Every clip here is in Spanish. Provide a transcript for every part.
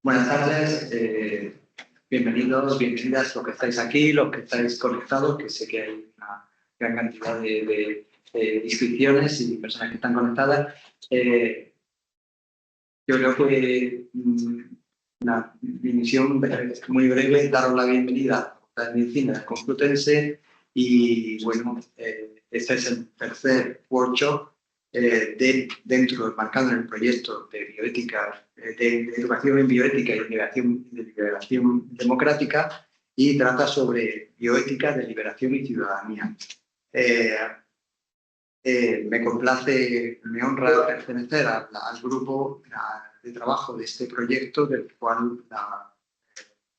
Buenas tardes, bienvenidos, bienvenidas los que estáis aquí, los que estáis conectados, que sé que hay una gran cantidad de inscripciones y personas que están conectadas. Yo creo que mi misión es muy breve, daros la bienvenida a la medicina complutense y bueno, este es el tercer workshop dentro, marcado en el proyecto de bioética, de educación en bioética y de liberación democrática, y trata sobre bioética, deliberación y ciudadanía. Me complace, me honra pertenecer al grupo de trabajo de este proyecto, del cual la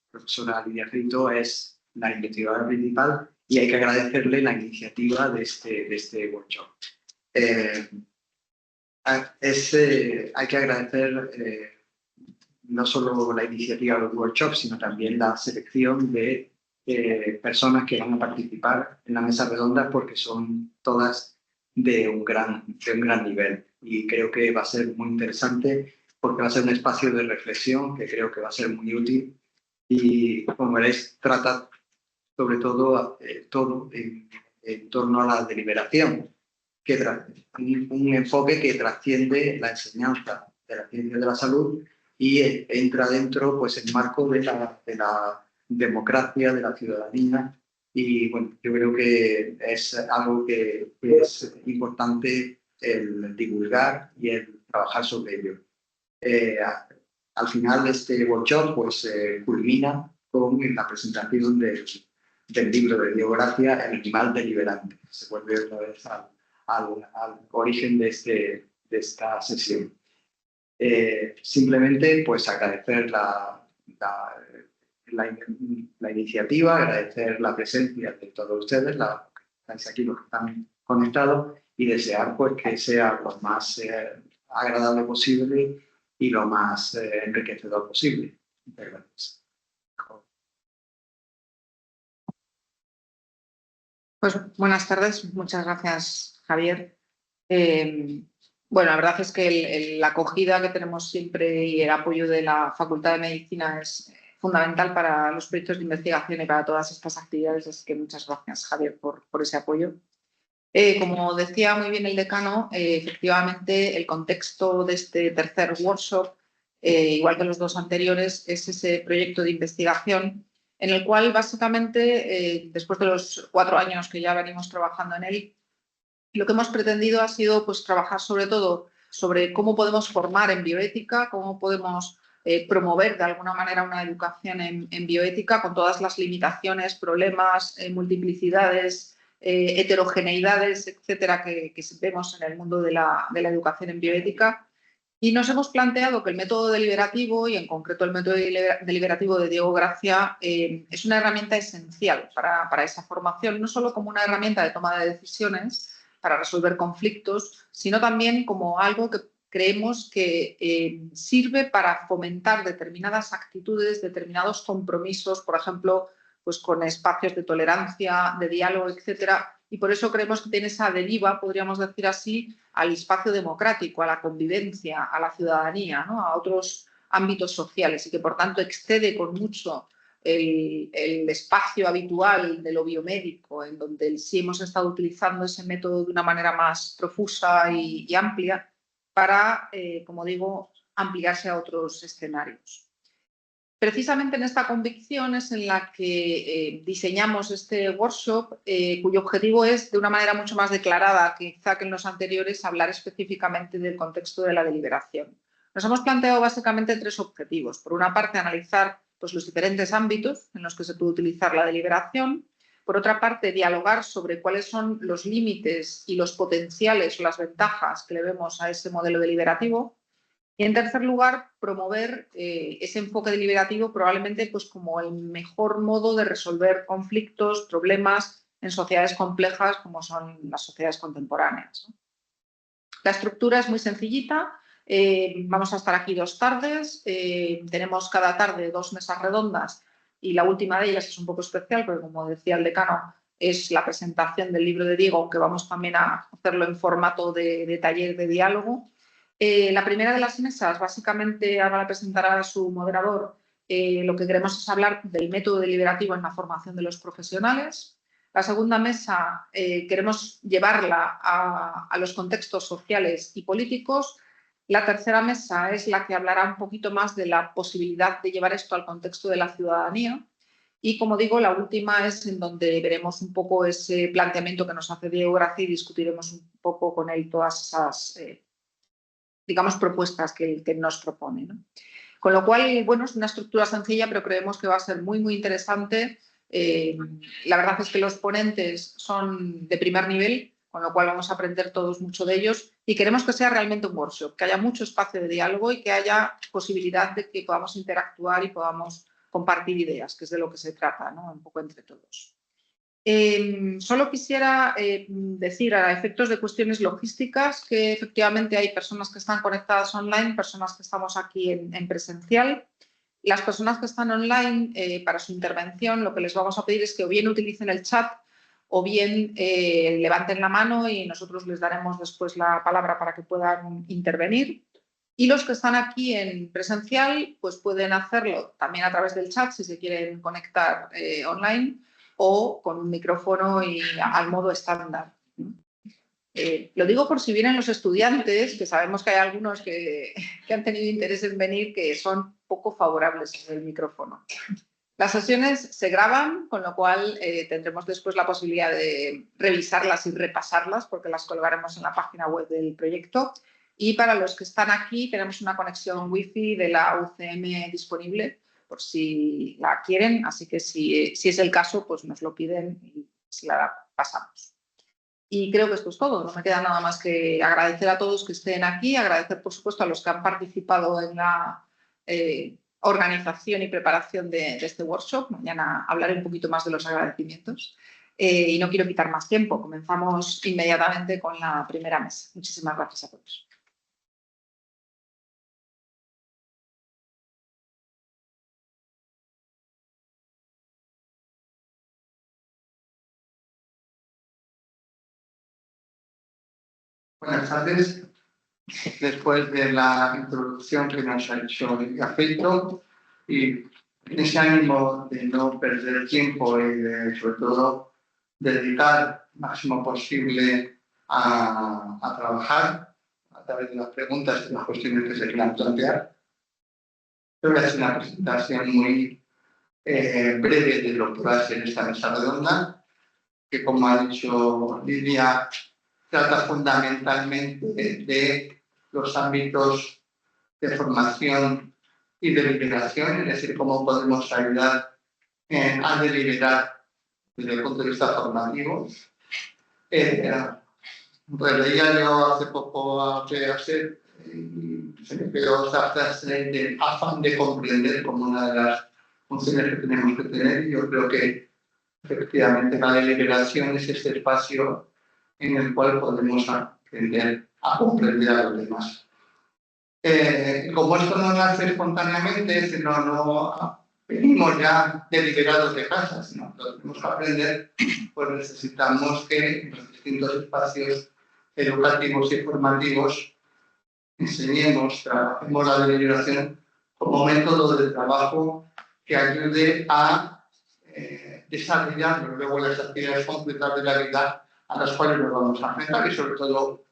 profesora Lidia Feito es la investigadora principal, y hay que agradecerle la iniciativa de este workshop. Hay que agradecer no solo la iniciativa del workshop, sino también la selección de personas que van a participar en la mesa redonda, porque son todas de un gran nivel. Y creo que va a ser muy interesante, porque va a ser un espacio de reflexión que creo que va a ser muy útil. Y, como veréis, trata sobre todo en torno a la deliberación, un enfoque que trasciende la enseñanza de la ciencia de la salud y entra dentro, pues, el marco de la democracia, de la ciudadanía. Y bueno, yo creo que es algo que es importante el divulgar y el trabajar sobre ello. Al final, este workshop pues culmina con la presentación del libro de Diego Gracia, El animal deliberante. Se vuelve otra vez al origen de esta sesión. Simplemente pues agradecer la iniciativa, agradecer la presencia de todos ustedes, los que estáis aquí, los que están conectados, y desear pues que sea lo más agradable posible y lo más enriquecedor posible. Muchas gracias. Pues buenas tardes, muchas gracias, Javier. Bueno, la verdad es que la acogida que tenemos siempre y el apoyo de la Facultad de Medicina es fundamental para los proyectos de investigación y para todas estas actividades, así que muchas gracias, Javier, por ese apoyo. Como decía muy bien el decano, efectivamente el contexto de este tercer workshop, igual que los dos anteriores, es ese proyecto de investigación en el cual básicamente, después de los 4 años que ya venimos trabajando en él, lo que hemos pretendido ha sido pues, trabajar sobre todo sobre cómo podemos formar en bioética, cómo podemos promover de alguna manera una educación en bioética con todas las limitaciones, problemas, multiplicidades, heterogeneidades, etcétera, que vemos en el mundo de la educación en bioética. Y nos hemos planteado que el método deliberativo, y en concreto el método deliberativo de Diego Gracia, es una herramienta esencial para esa formación, no solo como una herramienta de toma de decisiones para resolver conflictos, sino también como algo que creemos que sirve para fomentar determinadas actitudes, determinados compromisos, por ejemplo, pues con espacios de tolerancia, de diálogo, etcétera. Y por eso creemos que tiene esa deriva, podríamos decir así, al espacio democrático, a la convivencia, a la ciudadanía, ¿no? A otros ámbitos sociales, y que por tanto excede con mucho el espacio habitual de lo biomédico, en donde sí hemos estado utilizando ese método de una manera más profusa y amplia para, como digo, ampliarse a otros escenarios. Precisamente en esta convicción es en la que diseñamos este workshop, cuyo objetivo es, de una manera mucho más declarada quizá que en los anteriores, hablar específicamente del contexto de la deliberación. Nos hemos planteado básicamente 3 objetivos. Por una parte, analizar pues, los diferentes ámbitos en los que se puede utilizar la deliberación. Por otra parte, dialogar sobre cuáles son los límites y los potenciales o las ventajas que le vemos a ese modelo deliberativo. Y, en tercer lugar, promover ese enfoque deliberativo probablemente pues, como el mejor modo de resolver conflictos, problemas en sociedades complejas como son las sociedades contemporáneas, ¿no? La estructura es muy sencillita. Vamos a estar aquí 2 tardes. Tenemos cada tarde 2 mesas redondas, y la última de ellas es un poco especial porque, como decía el decano, es la presentación del libro de Diego, aunque vamos también a hacerlo en formato de taller de diálogo. La primera de las mesas, básicamente, ahora la presentará su moderador. Lo que queremos es hablar del método deliberativo en la formación de los profesionales. La segunda mesa queremos llevarla a los contextos sociales y políticos. La tercera mesa es la que hablará un poquito más de la posibilidad de llevar esto al contexto de la ciudadanía. Y, como digo, la última es en donde veremos un poco ese planteamiento que nos hace Diego Gracia y discutiremos un poco con él todas esas digamos, propuestas que nos propone, ¿no? Con lo cual, bueno, es una estructura sencilla, pero creemos que va a ser muy, muy interesante. La verdad es que los ponentes son de primer nivel, con lo cual vamos a aprender todos mucho de ellos y queremos que sea realmente un workshop, que haya mucho espacio de diálogo y que haya posibilidad de que podamos interactuar y podamos compartir ideas, que es de lo que se trata, ¿no? Un poco entre todos. Solo quisiera decir a efectos de cuestiones logísticas que efectivamente hay personas que están conectadas online, personas que estamos aquí en presencial. Las personas que están online, para su intervención, lo que les vamos a pedir es que o bien utilicen el chat o bien levanten la mano y nosotros les daremos después la palabra para que puedan intervenir. Y los que están aquí en presencial, pues pueden hacerlo también a través del chat si se quieren conectar online o con un micrófono y al modo estándar. Lo digo por si vienen los estudiantes, que sabemos que hay algunos que han tenido interés en venir, que son poco favorables al micrófono. Las sesiones se graban, con lo cual tendremos después la posibilidad de revisarlas y repasarlas, porque las colgaremos en la página web del proyecto. Y para los que están aquí, tenemos una conexión Wi-Fi de la UCM disponible, por si la quieren, así que si es el caso, pues nos lo piden y se la pasamos. Y creo que esto es todo, no me queda nada más que agradecer a todos que estén aquí, agradecer por supuesto a los que han participado en la organización y preparación de este workshop. Mañana hablaré un poquito más de los agradecimientos y no quiero quitar más tiempo, comenzamos inmediatamente con la primera mesa. Muchísimas gracias a todos. Buenas tardes. Después de la introducción que nos ha hecho Afeito y en ese ánimo de no perder tiempo y de, sobre todo, dedicar el máximo posible a trabajar a través de las preguntas y las cuestiones que se quieran plantear, yo voy a hacer una presentación muy breve de lo que va a ser esta mesa redonda, que, como ha dicho Lidia, trata fundamentalmente de los ámbitos de formación y de deliberación, es decir, cómo podemos ayudar a deliberar desde el punto de vista formativo. Leía yo hace poco a Peaset y se me quedó esta frase del afán de comprender como una de las funciones que tenemos que tener, y yo creo que efectivamente la deliberación es este espacio en el cual podemos aprender a comprender a los demás. Como esto no nace espontáneamente, sino no venimos ya deliberados de casa, sino que lo tenemos que aprender, pues necesitamos que en los distintos espacios educativos y formativos enseñemos, trabajemos la deliberación como método de trabajo que ayude a desarrollar luego las actividades concretas de la vida a las cuales nos vamos a enfrentar, y sobre todo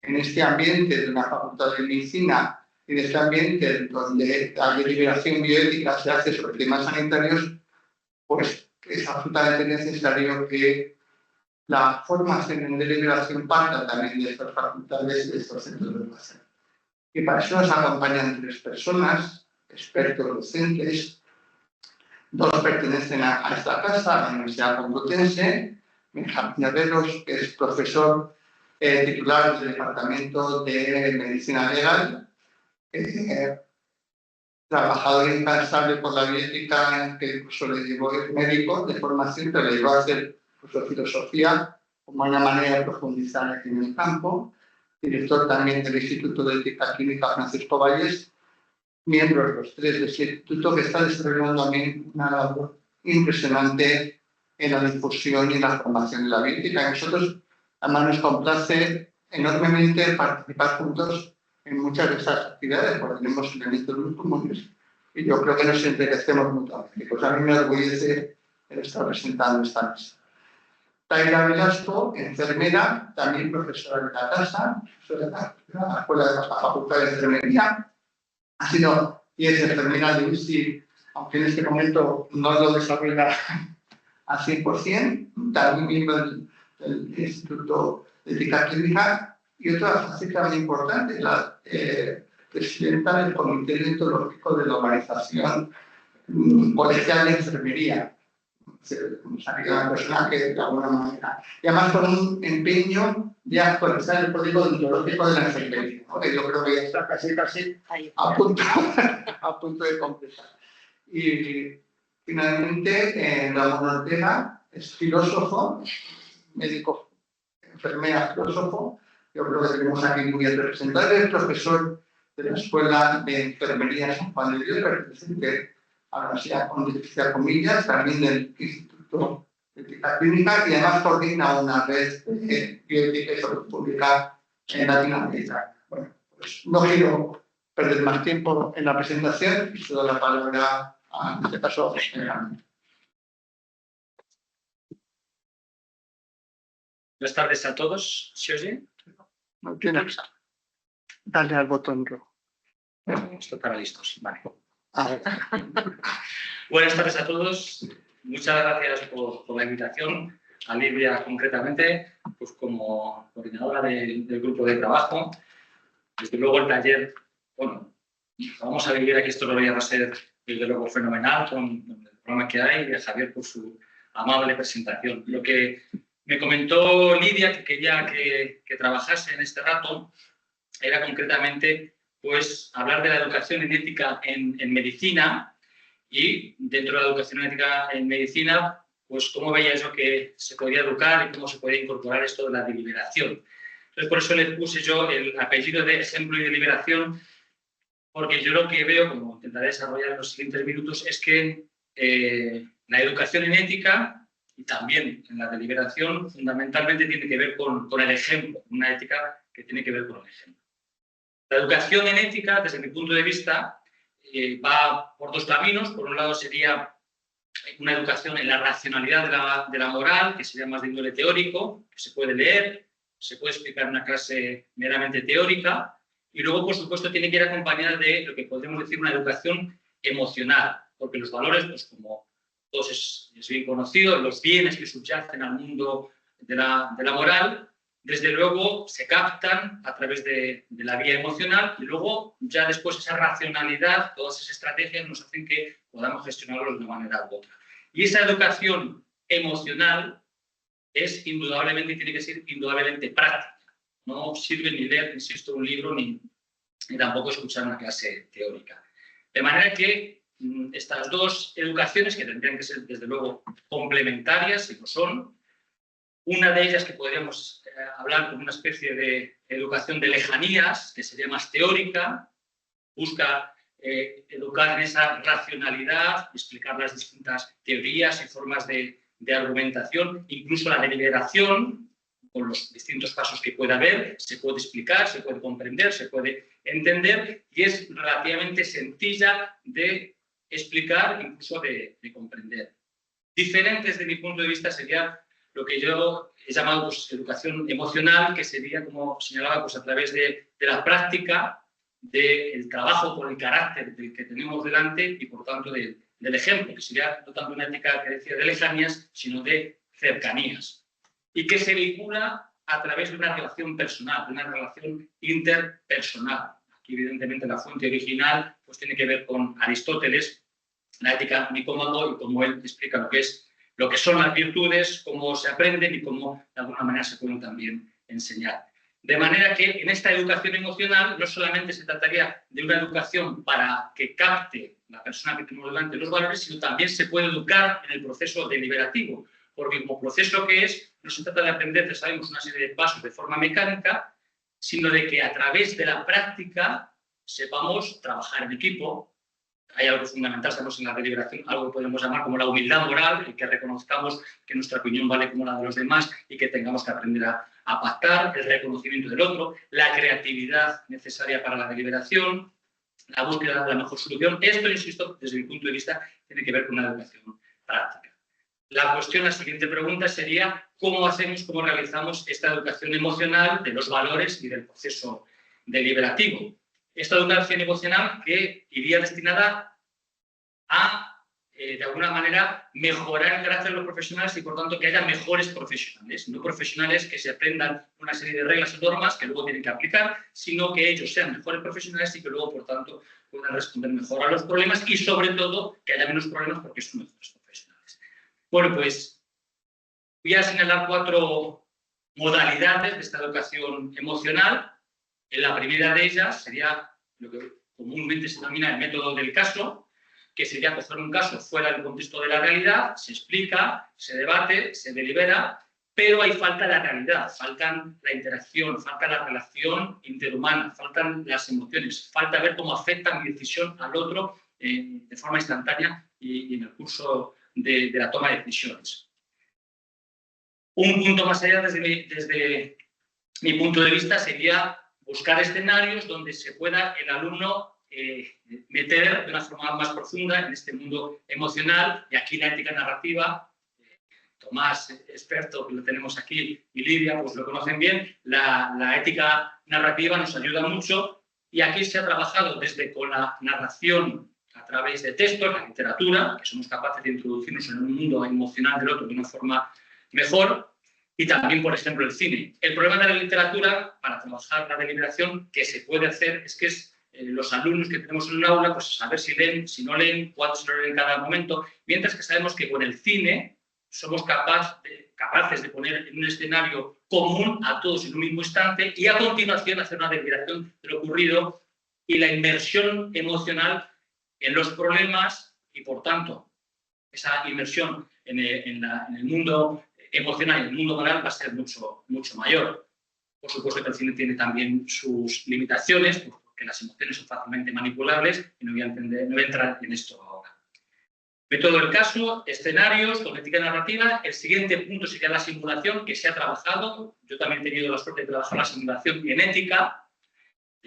en este ambiente de una facultad de medicina y de este ambiente donde la deliberación bioética se hace sobre temas sanitarios, pues es absolutamente necesario que la formación en deliberación parta también de estas facultades y de estos centros de educación. Y para eso nos acompañan 3 personas, expertos docentes. 2 pertenecen a esta casa, a la Universidad Complutense. Benjamín Herreros, que es profesor titular del Departamento de Medicina Legal, trabajador incansable por la bioética, que incluso le llevó, es médico de formación, pero le llevó a hacer filosofía como una manera de profundizar aquí en el campo, director también del Instituto de Ética Clínica Francisco Valles, miembros los 3 de ese instituto, que está desarrollando también una labor impresionante en la difusión y la formación de la bioética. A nosotros, además, nos complace enormemente participar juntos en muchas de estas actividades, porque tenemos elementos muy comunes, y yo creo que nos enriquecemos mutuamente. Pues a mí me orgullece estar presentando esta mesa. Taira Velasco, enfermera, también profesora de la casa, profesora de la Escuela de la Facultad de Enfermería. Ha sido y es enfermera de UCI, aunque en este momento no lo desarrolla al 100%, también miembro del Instituto de Ética Clínica, y otra faceta muy importante, la presidenta del Comité Deontológico de la Organización Colegial de Enfermería. Una persona que de alguna manera, y además con un empeño de actualizar el código deontológico de la enfermería, ¿no? Que yo creo que ya está casi a punto de completar. Y finalmente, Ramón Ortega es filósofo, médico, enfermera, filósofo. Yo creo que tenemos aquí muy bien representado. Es profesor de la Escuela de Enfermería San Juan de Dios, representante a la Universidad Pontificia Comillas, también del Instituto de Ética Clínica, y además coordina una red de bioética y salud pública en Latinoamérica. Bueno, pues no quiero perder más tiempo en la presentación y cedo la palabra a, en este caso, a Buenas tardes a todos. ¿Se oye? no tienes. Dale al botón rojo. Estoy para listos. Vale. Ah, Buenas tardes a todos. Muchas gracias por la invitación. A Lidia, concretamente, pues como coordinadora del grupo de trabajo. Desde luego el taller, bueno, vamos a vivir aquí, esto va a ser desde luego fenomenal con el programa que hay y a Javier por su amable presentación. Lo que me comentó Lidia, que quería que trabajase en este rato, era concretamente pues, hablar de la educación en ética en medicina y dentro de la educación en ética en medicina, pues cómo veía eso que se podía educar y cómo se podía incorporar esto de la deliberación. Entonces, por eso le puse yo el apellido de ejemplo y deliberación, porque yo lo que veo, como intentaré desarrollar en los siguientes minutos, es que la educación en ética y también en la deliberación fundamentalmente tiene que ver con el ejemplo, una ética que tiene que ver con el ejemplo. La educación en ética, desde mi punto de vista, va por dos caminos. Por un lado sería una educación en la racionalidad de la moral, que sería más de índole teórico, que se puede leer, se puede explicar en una clase meramente teórica, y luego, por supuesto, tiene que ir acompañada de lo que podemos decir una educación emocional, porque los valores, pues como todos es bien conocido, los bienes que subyacen al mundo de la moral, desde luego se captan a través de la vía emocional y luego ya después esa racionalidad, todas esas estrategias nos hacen que podamos gestionarlo de una manera u otra. Y esa educación emocional es indudablemente y tiene que ser indudablemente práctica. No sirve ni leer, insisto, un libro ni tampoco escuchar una clase teórica. De manera que estas dos educaciones, que tendrían que ser desde luego complementarias, y lo son, una de ellas que podríamos hablar como una especie de educación de lejanías, que sería más teórica, busca educar en esa racionalidad, explicar las distintas teorías y formas de argumentación, incluso la deliberación, con los distintos pasos que pueda haber, se puede explicar, se puede comprender, se puede entender, y es relativamente sencilla de explicar, incluso de comprender. Diferente desde mi punto de vista sería lo que yo he llamado pues, educación emocional, que sería, como señalaba, pues, a través de la práctica, del trabajo por el carácter del que tenemos delante y, por tanto, del ejemplo, que sería no tanto una ética que decía de lejanías, sino de cercanías. Y que se vincula a través de una relación personal, de una relación interpersonal. Aquí, evidentemente, la fuente original pues, tiene que ver con Aristóteles, la ética Nicómaco, y cómo él explica lo que son las virtudes, cómo se aprenden y cómo de alguna manera se pueden también enseñar. De manera que en esta educación emocional no solamente se trataría de una educación para que capte la persona que tenemos delante los valores, sino también se puede educar en el proceso deliberativo, porque como proceso que es, no se trata de aprender, ya sabemos, una serie de pasos de forma mecánica, sino de que a través de la práctica sepamos trabajar en equipo, hay algo fundamental, estamos en la deliberación, algo que podemos llamar como la humildad moral, y que reconozcamos que nuestra opinión vale como la de los demás y que tengamos que aprender a pactar, el reconocimiento del otro, la creatividad necesaria para la deliberación, la búsqueda de la mejor solución. Esto, insisto, desde mi punto de vista, tiene que ver con una educación práctica. La siguiente pregunta sería cómo realizamos esta educación emocional de los valores y del proceso deliberativo. Esta educación emocional que iría destinada a, de alguna manera, mejorar el carácter de los profesionales y, por tanto, que haya mejores profesionales. No profesionales que se aprendan una serie de reglas y normas que luego tienen que aplicar, sino que ellos sean mejores profesionales y que luego, por tanto, puedan responder mejor a los problemas y, sobre todo, que haya menos problemas porque son mejores profesionales. Bueno, pues voy a señalar 4 modalidades de esta educación emocional. En la primera de ellas sería lo que comúnmente se denomina el método del caso, que sería coger un caso fuera del contexto de la realidad, se explica, se debate, se delibera, pero ahí falta la realidad, faltan la interacción, falta la relación interhumana, faltan las emociones, falta ver cómo afecta mi decisión al otro de forma instantánea y en el curso de la toma de decisiones. Un punto más allá desde mi punto de vista sería buscar escenarios donde se pueda el alumno meter de una forma más profunda en este mundo emocional, y aquí la ética narrativa, Tomás, experto, que lo tenemos aquí, y Lidia, pues lo conocen bien, la ética narrativa nos ayuda mucho, y aquí se ha trabajado desde con la narración a través de textos, la literatura, que somos capaces de introducirnos en un mundo emocional del otro de una forma mejor, y también, por ejemplo, el cine. El problema de la literatura, para trabajar la deliberación, que se puede hacer, es que los alumnos que tenemos en un aula, pues saber si leen, si no leen, cuándo se lo leen en cada momento, mientras que sabemos que con el cine somos capaces de poner en un escenario común a todos en un mismo instante y a continuación hacer una deliberación de lo ocurrido y la inmersión emocional en los problemas y, por tanto, esa inmersión en el mundo emocional y en el mundo moral va a ser mucho mayor. Por supuesto que el cine tiene también sus limitaciones, porque las emociones son fácilmente manipulables y no voy a entrar en esto ahora. Método del caso, escenarios, con ética narrativa. El siguiente punto sería la simulación, que se ha trabajado. Yo también he tenido la suerte de trabajar la simulación en ética.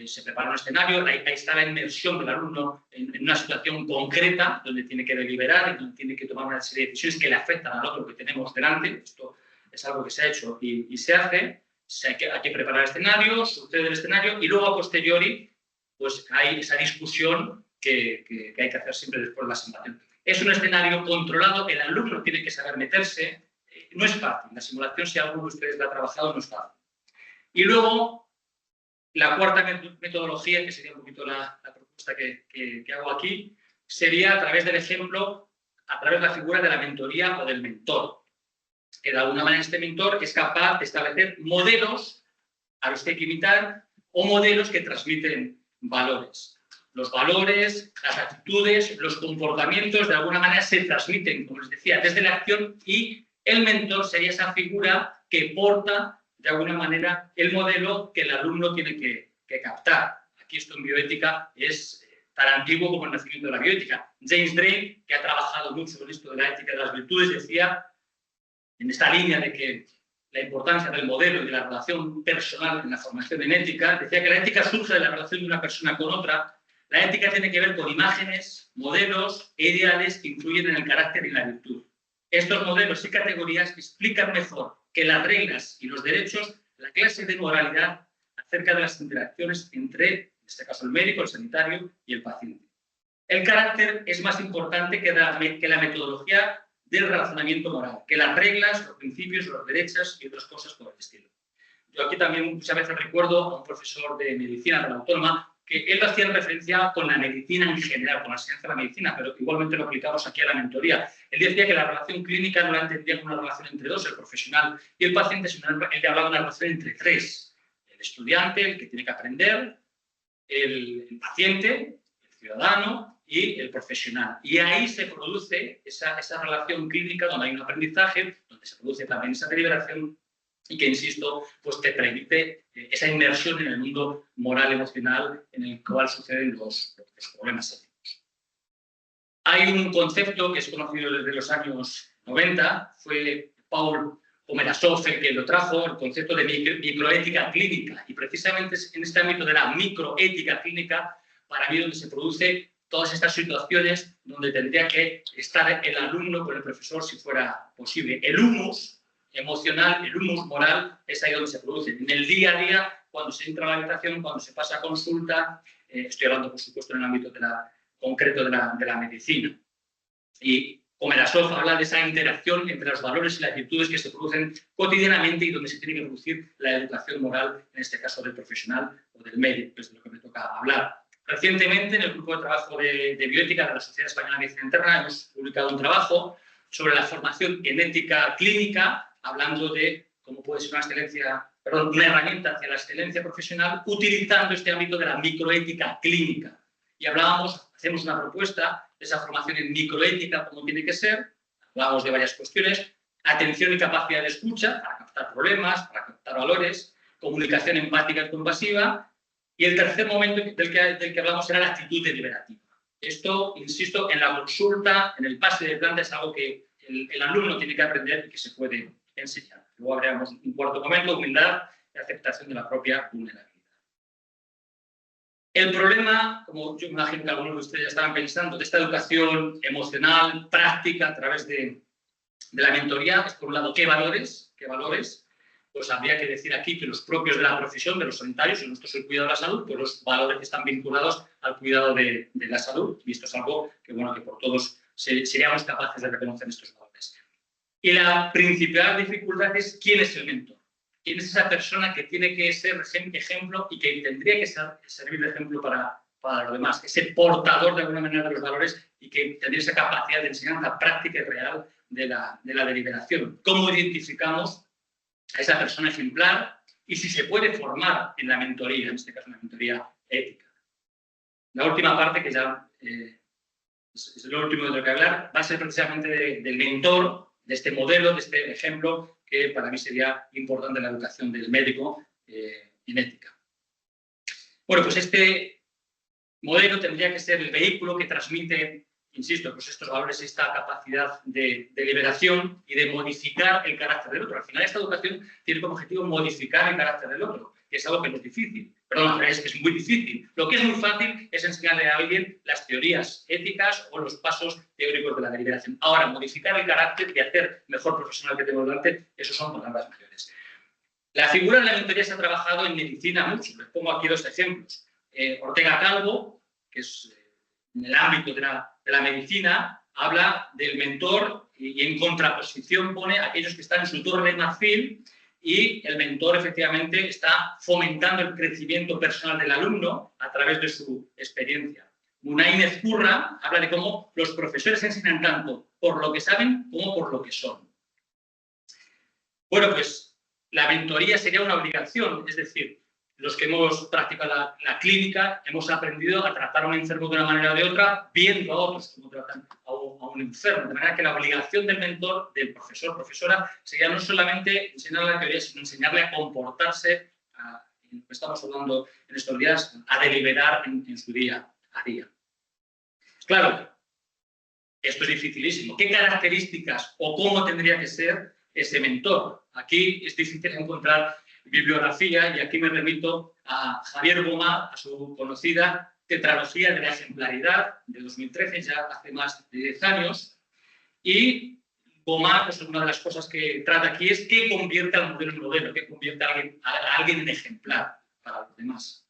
Se prepara un escenario, ahí está la inmersión del alumno en una situación concreta donde tiene que deliberar y donde tiene que tomar una serie de decisiones que le afectan al otro que tenemos delante. Esto es algo que se ha hecho y se hace. Hay que preparar el escenario, sucede el escenario y luego a posteriori pues hay esa discusión que hay que hacer siempre después de la simulación. Es un escenario controlado, el alumno tiene que saber meterse, no es fácil. La simulación, si alguno de ustedes la ha trabajado, no es fácil. Y luego, la cuarta metodología, que sería un poquito la propuesta que hago aquí, sería a través del ejemplo, a través de la figura de la mentoría o del mentor, que de alguna manera este mentor es capaz de establecer modelos a los que hay que imitar o modelos que transmiten valores. Los valores, las actitudes, los comportamientos de alguna manera se transmiten, como les decía, desde la acción, y el mentor sería esa figura que porta de alguna manera el modelo que el alumno tiene que captar. Aquí esto en bioética es tan antiguo como el nacimiento de la bioética. James Drake, que ha trabajado mucho en esto de la ética de las virtudes, decía, en esta línea de que la importancia del modelo y de la relación personal en la formación en ética, decía que la ética surge de la relación de una persona con otra. La ética tiene que ver con imágenes, modelos e ideales que influyen en el carácter y la virtud. Estos modelos y categorías explican mejor que las reglas y los derechos la clase de moralidad acerca de las interacciones entre, en este caso, el médico, el sanitario y el paciente. El carácter es más importante que la metodología del razonamiento moral, que las reglas, los principios, los derechos y otras cosas por el estilo. Yo aquí también muchas veces recuerdo a un profesor de medicina de la Autónoma que él hacía referencia con la medicina en general, con la ciencia de la medicina, pero igualmente lo aplicamos aquí a la mentoría. Él decía que la relación clínica no la entendía como una relación entre dos, el profesional y el paciente, sino él hablaba de una relación entre tres. El estudiante, el que tiene que aprender, el paciente, el ciudadano y el profesional. Y ahí se produce esa relación clínica donde hay un aprendizaje, donde se produce también esa deliberación y que, insisto, pues te permite esa inmersión en el mundo moral emocional en el cual suceden los problemas éticos. Hay un concepto que es conocido desde los años 90, fue Paul Omerasov el que lo trajo, el concepto de microética clínica. Y precisamente es en este ámbito de la microética clínica, para mí, donde se produce todas estas situaciones donde tendría que estar el alumno con el profesor si fuera posible. El humus emocional, el humus moral, es ahí donde se produce. En el día a día, cuando se entra a la habitación, cuando se pasa a consulta, estoy hablando, por supuesto, en el ámbito concreto de la medicina. Y Omerasov habla de esa interacción entre los valores y las actitudes que se producen cotidianamente y donde se tiene que producir la educación moral, en este caso del profesional o del médico, que es de lo que me toca hablar. Recientemente, en el grupo de trabajo de bioética de la Sociedad Española de Medicina Interna, hemos publicado un trabajo sobre la formación en ética clínica, hablando de cómo puede ser una herramienta hacia la excelencia profesional, utilizando este ámbito de la microética clínica. Y hacemos una propuesta de esa formación en microética, cómo tiene que ser. Hablamos de varias cuestiones: atención y capacidad de escucha, para captar problemas, para captar valores; comunicación empática y compasiva; y el tercer momento del que hablamos era la actitud deliberativa. Esto, insisto, en la consulta, en el pase de planta, es algo que el alumno tiene que aprender y que se puede enseñar. Luego hablaremos un cuarto momento: humildad y aceptación de la propia vulnerabilidad. El problema, como yo me imagino que algunos de ustedes ya estaban pensando, de esta educación emocional, práctica, a través de la mentoría, es, por un lado, ¿qué valores? Pues habría que decir aquí que los propios de la profesión, de los sanitarios, y nuestro es el cuidado de la salud, pues los valores que están vinculados al cuidado de la salud. Y esto es algo que, bueno, que por todos seríamos capaces de reconocer estos valores. Y la principal dificultad es quién es el mentor. ¿Quién es esa persona que tiene que ser ejemplo y que tendría que servir de ejemplo para los demás? Ese portador, de alguna manera, de los valores y que tendría esa capacidad de enseñanza práctica y real de la deliberación. ¿Cómo identificamos a esa persona ejemplar? Y si se puede formar en la mentoría, en este caso en la mentoría ética. La última parte, que ya es lo último de lo que hablar, va a ser precisamente del mentor, de este modelo, de este ejemplo, que para mí sería importante en la educación del médico en ética. Bueno, pues este modelo tendría que ser el vehículo que transmite, insisto, pues estos valores, esta capacidad de liberación y de modificar el carácter del otro. Al final, esta educación tiene como objetivo modificar el carácter del otro, que es algo que no es difícil. Perdón, es muy difícil. Lo que es muy fácil es enseñarle a alguien las teorías éticas o los pasos teóricos de la deliberación. Ahora, modificar el carácter y hacer mejor profesional que tengo delante, esos son palabras mayores. La figura de la mentoría se ha trabajado en medicina mucho. Les pongo aquí dos ejemplos. Ortega Calvo, que es en el ámbito de la medicina, habla del mentor y en contraposición pone a aquellos que están en su torre de marfil, y el mentor efectivamente está fomentando el crecimiento personal del alumno a través de su experiencia. Munay Ezcurra habla de cómo los profesores enseñan tanto por lo que saben como por lo que son. Bueno, pues la mentoría sería una obligación, es decir, los que hemos practicado la clínica hemos aprendido a tratar a un enfermo de una manera o de otra, viendo a otros cómo tratan a un enfermo. De manera que la obligación del mentor, del profesor, profesora, sería no solamente enseñarle la teoría, sino enseñarle a comportarse, estamos hablando en estos días, a deliberar en su día a día. Claro, esto es dificilísimo. ¿Qué características o cómo tendría que ser ese mentor? Aquí es difícil encontrar bibliografía, y aquí me remito a Javier Gomá, a su conocida Tetralogía de la Ejemplaridad de 2013, ya hace más de 10 años. Y Gomá, pues una de las cosas que trata aquí es qué convierte al modelo en modelo, qué convierte a alguien en ejemplar para los demás.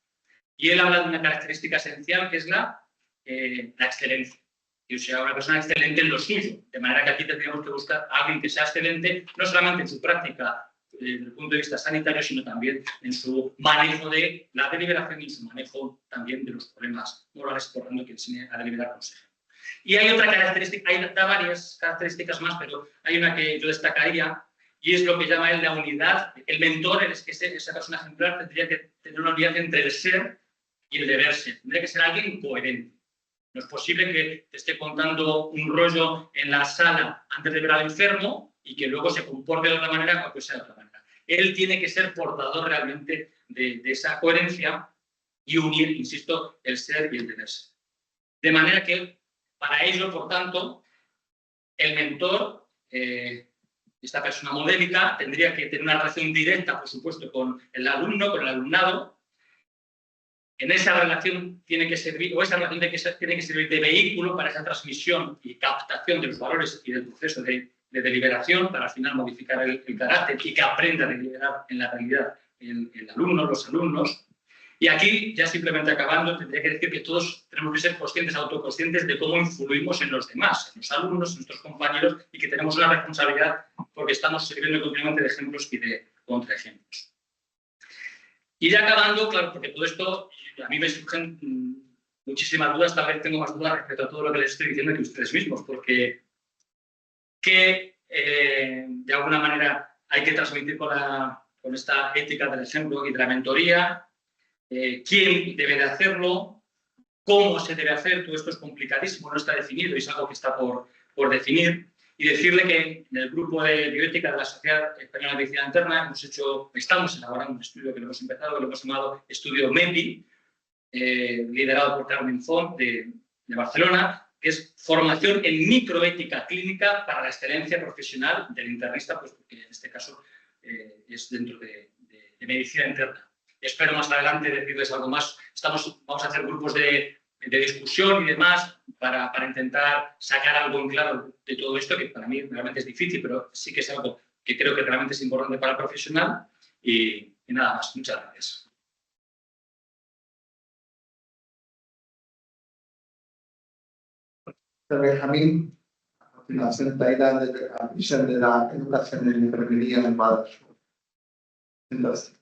Y él habla de una característica esencial, que es la excelencia. Y o sea, una persona excelente en lo suyo. De manera que aquí tendríamos que buscar a alguien que sea excelente, no solamente en su práctica desde el punto de vista sanitario, sino también en su manejo de la deliberación y en su manejo también de los problemas morales, por tanto, que enseñe a deliberar con su ejemplo. Y hay otra característica, hay varias características más, pero hay una que yo destacaría, y es lo que llama él la unidad. El mentor, esa persona ejemplar, tendría que tener una unidad entre el ser y el deber ser. Tendría que ser alguien coherente. No es posible que te esté contando un rollo en la sala antes de ver al enfermo y que luego se comporte de otra manera o que sea de otra manera. Él tiene que ser portador realmente de esa coherencia y unir, insisto, el ser y el deber ser. De manera que Para ello, por tanto, el mentor, esta persona modélica, tendría que tener una relación directa, por supuesto, con el alumno, con el alumnado. En esa relación tiene que servir, o esa relación tiene que servir de vehículo para esa transmisión y captación de los valores y del proceso de deliberación, para al final modificar el carácter y que aprenda a deliberar en la realidad el alumno, los alumnos. Y aquí, ya simplemente acabando, tendría que decir que todos tenemos que ser conscientes, autoconscientes de cómo influimos en los demás, en los alumnos, en nuestros compañeros, y que tenemos una responsabilidad porque estamos sirviendo continuamente de ejemplos y de contraejemplos. Y ya acabando, claro, porque todo esto, a mí me surgen muchísimas dudas, tal vez tengo más dudas respecto a todo lo que les estoy diciendo que ustedes mismos, porque ¿qué de alguna manera hay que transmitir con esta ética del ejemplo y de la mentoría? ¿Quién debe de hacerlo? ¿Cómo se debe hacer? Todo esto es complicadísimo, no está definido y es algo que está por definir. Y decirle que en el grupo de bioética de la Sociedad Española de Medicina Interna estamos elaborando un estudio que lo hemos empezado, que lo hemos llamado Estudio MEPI, liderado por Carmen Font de Barcelona, que es formación en microética clínica para la excelencia profesional del internista, pues porque en este caso es dentro de medicina interna. Espero más adelante decirles algo más. Vamos a hacer grupos de discusión y demás para intentar sacar algo en claro de todo esto, que para mí realmente es difícil, pero sí que es algo que creo que realmente es importante para el profesional. Y nada más. Muchas gracias. Benjamín, a continuación, traerá la visión de la educación en enfermería en Badajoz. Entonces.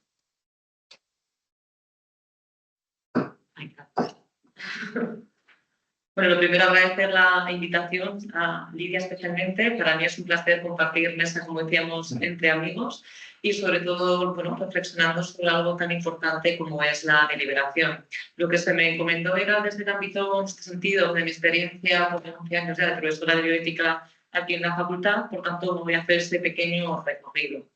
Bueno, lo primero agradecer la invitación a Lidia especialmente. Para mí es un placer compartir mesa, como decíamos, entre amigos y sobre todo, bueno, reflexionando sobre algo tan importante como es la deliberación. Lo que se me comentó era desde el ámbito, en este sentido, de mi experiencia por 11 años ya de profesora de bioética aquí en la facultad, por tanto voy a hacer ese pequeño recorrido.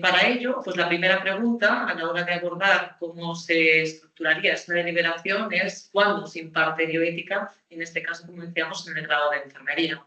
Para ello, pues la primera pregunta a la hora de abordar cómo se estructuraría esta deliberación es ¿cuándo se imparte bioética? En este caso, como decíamos, en el grado de enfermería.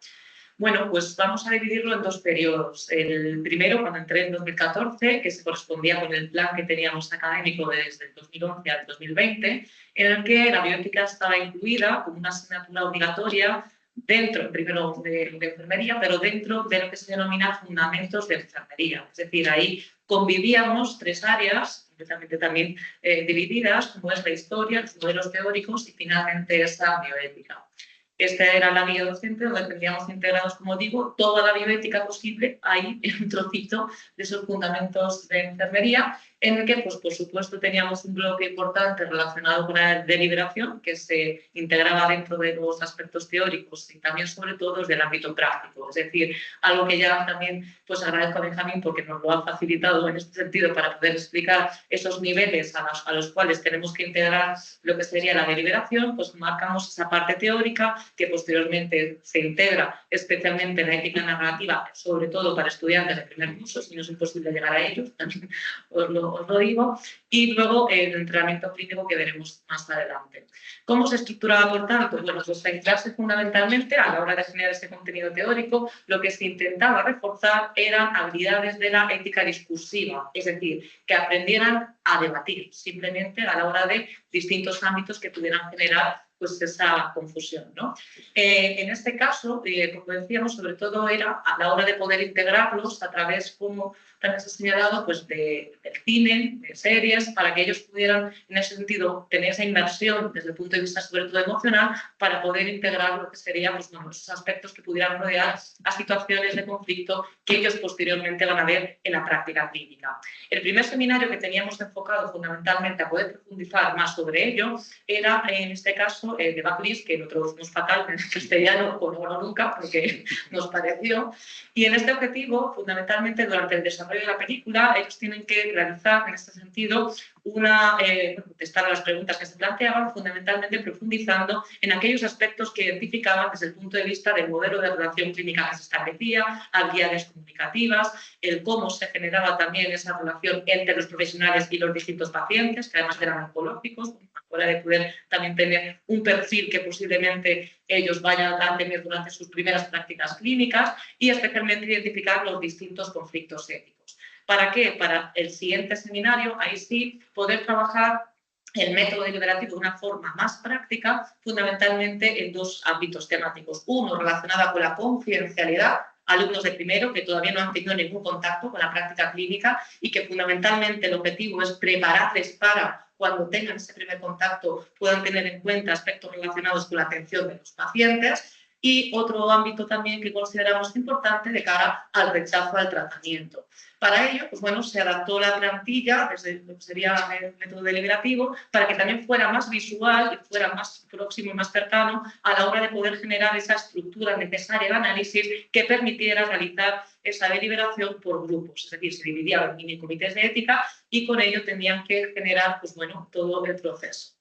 Bueno, pues vamos a dividirlo en dos periodos. El primero, cuando entré en 2014, que se correspondía con el plan que teníamos académico desde el 2011 al 2020, en el que la bioética estaba incluida como una asignatura obligatoria dentro, primero de enfermería, pero dentro de lo que se denomina fundamentos de enfermería. Es decir, ahí convivíamos tres áreas, completamente también divididas, como es la historia, los modelos teóricos y finalmente esa bioética. Esta era la guía docente donde tendríamos integrados, como digo, toda la bioética posible ahí en un trocito de esos fundamentos de enfermería, en el que, pues, por supuesto, teníamos un bloque importante relacionado con la deliberación, que se integraba dentro de los aspectos teóricos y también, sobre todo, desde el ámbito práctico. Es decir, algo que ya también pues, agradezco a Benjamín porque nos lo ha facilitado en este sentido para poder explicar esos niveles a los cuales tenemos que integrar lo que sería la deliberación, pues marcamos esa parte teórica que posteriormente se integra especialmente en la ética narrativa, sobre todo para estudiantes de primer curso, si no es imposible llegar a ellos, también os lo digo, y luego el entrenamiento clínico que veremos más adelante. ¿Cómo se estructuraba, por tanto? Bueno, pues centrarse fundamentalmente a la hora de generar este contenido teórico, lo que se intentaba reforzar eran habilidades de la ética discursiva, es decir, que aprendieran a debatir simplemente a la hora de distintos ámbitos que pudieran generar pues esa confusión, ¿no? En este caso, como decíamos, sobre todo era a la hora de poder integrarlos a través, como también se ha señalado, pues del cine, de series, para que ellos pudieran, en ese sentido, tener esa inmersión desde el punto de vista sobre todo emocional, para poder integrar lo que serían pues, bueno, esos aspectos que pudieran rodear a situaciones de conflicto que ellos posteriormente van a ver en la práctica clínica. El primer seminario que teníamos enfocado fundamentalmente a poder profundizar más sobre ello era, en este caso, de Baclis, que lo traducimos fatal en castellano, o no nunca, porque nos pareció. Y en este objetivo, fundamentalmente, durante el desarrollo de la película, ellos tienen que realizar, en este sentido, contestar a las preguntas que se planteaban, fundamentalmente profundizando en aquellos aspectos que identificaban desde el punto de vista del modelo de relación clínica que se establecía, habilidades comunicativas, el cómo se generaba también esa relación entre los profesionales y los distintos pacientes, que además eran oncológicos, hora de poder también tener un perfil que posiblemente ellos vayan a tener durante sus primeras prácticas clínicas y especialmente identificar los distintos conflictos éticos. ¿Para qué? Para el siguiente seminario, ahí sí, poder trabajar el método deliberativo de una forma más práctica, fundamentalmente en dos ámbitos temáticos. Uno relacionado con la confidencialidad, alumnos de primero que todavía no han tenido ningún contacto con la práctica clínica y que fundamentalmente el objetivo es prepararles para cuando tengan ese primer contacto puedan tener en cuenta aspectos relacionados con la atención de los pacientes. Y otro ámbito también que consideramos importante de cara al rechazo al tratamiento. Para ello, pues bueno, se adaptó la plantilla desde lo que sería el método deliberativo para que también fuera más visual y fuera más próximo y más cercano a la hora de poder generar esa estructura necesaria de análisis que permitiera realizar esa deliberación por grupos. Es decir, se dividía en mini comités de ética y con ello tenían que generar, pues bueno, todo el proceso.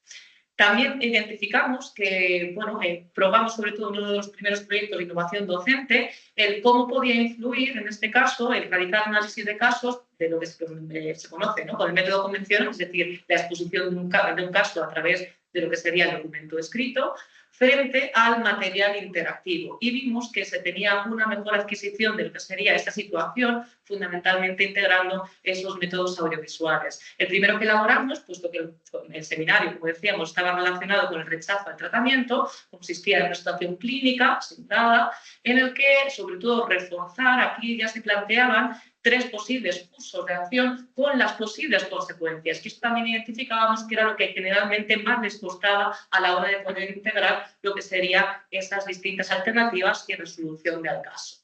También identificamos que, bueno, probamos sobre todo en uno de los primeros proyectos de innovación docente, el cómo podía influir, en este caso, el realizar análisis de casos de lo que se conoce, ¿no?, con el método convencional, es decir, la exposición de un caso a través de lo que sería el documento escrito, frente al material interactivo. Y vimos que se tenía una mejor adquisición de lo que sería esta situación, fundamentalmente integrando esos métodos audiovisuales. El primero que elaboramos, puesto que el seminario, como decíamos, estaba relacionado con el rechazo al tratamiento, consistía en una situación clínica, sentada, en el que, sobre todo, reforzar, aquí ya se planteaban 3 posibles cursos de acción con las posibles consecuencias, que esto también identificábamos que era lo que generalmente más les costaba a la hora de poder integrar lo que serían esas distintas alternativas y resolución del caso.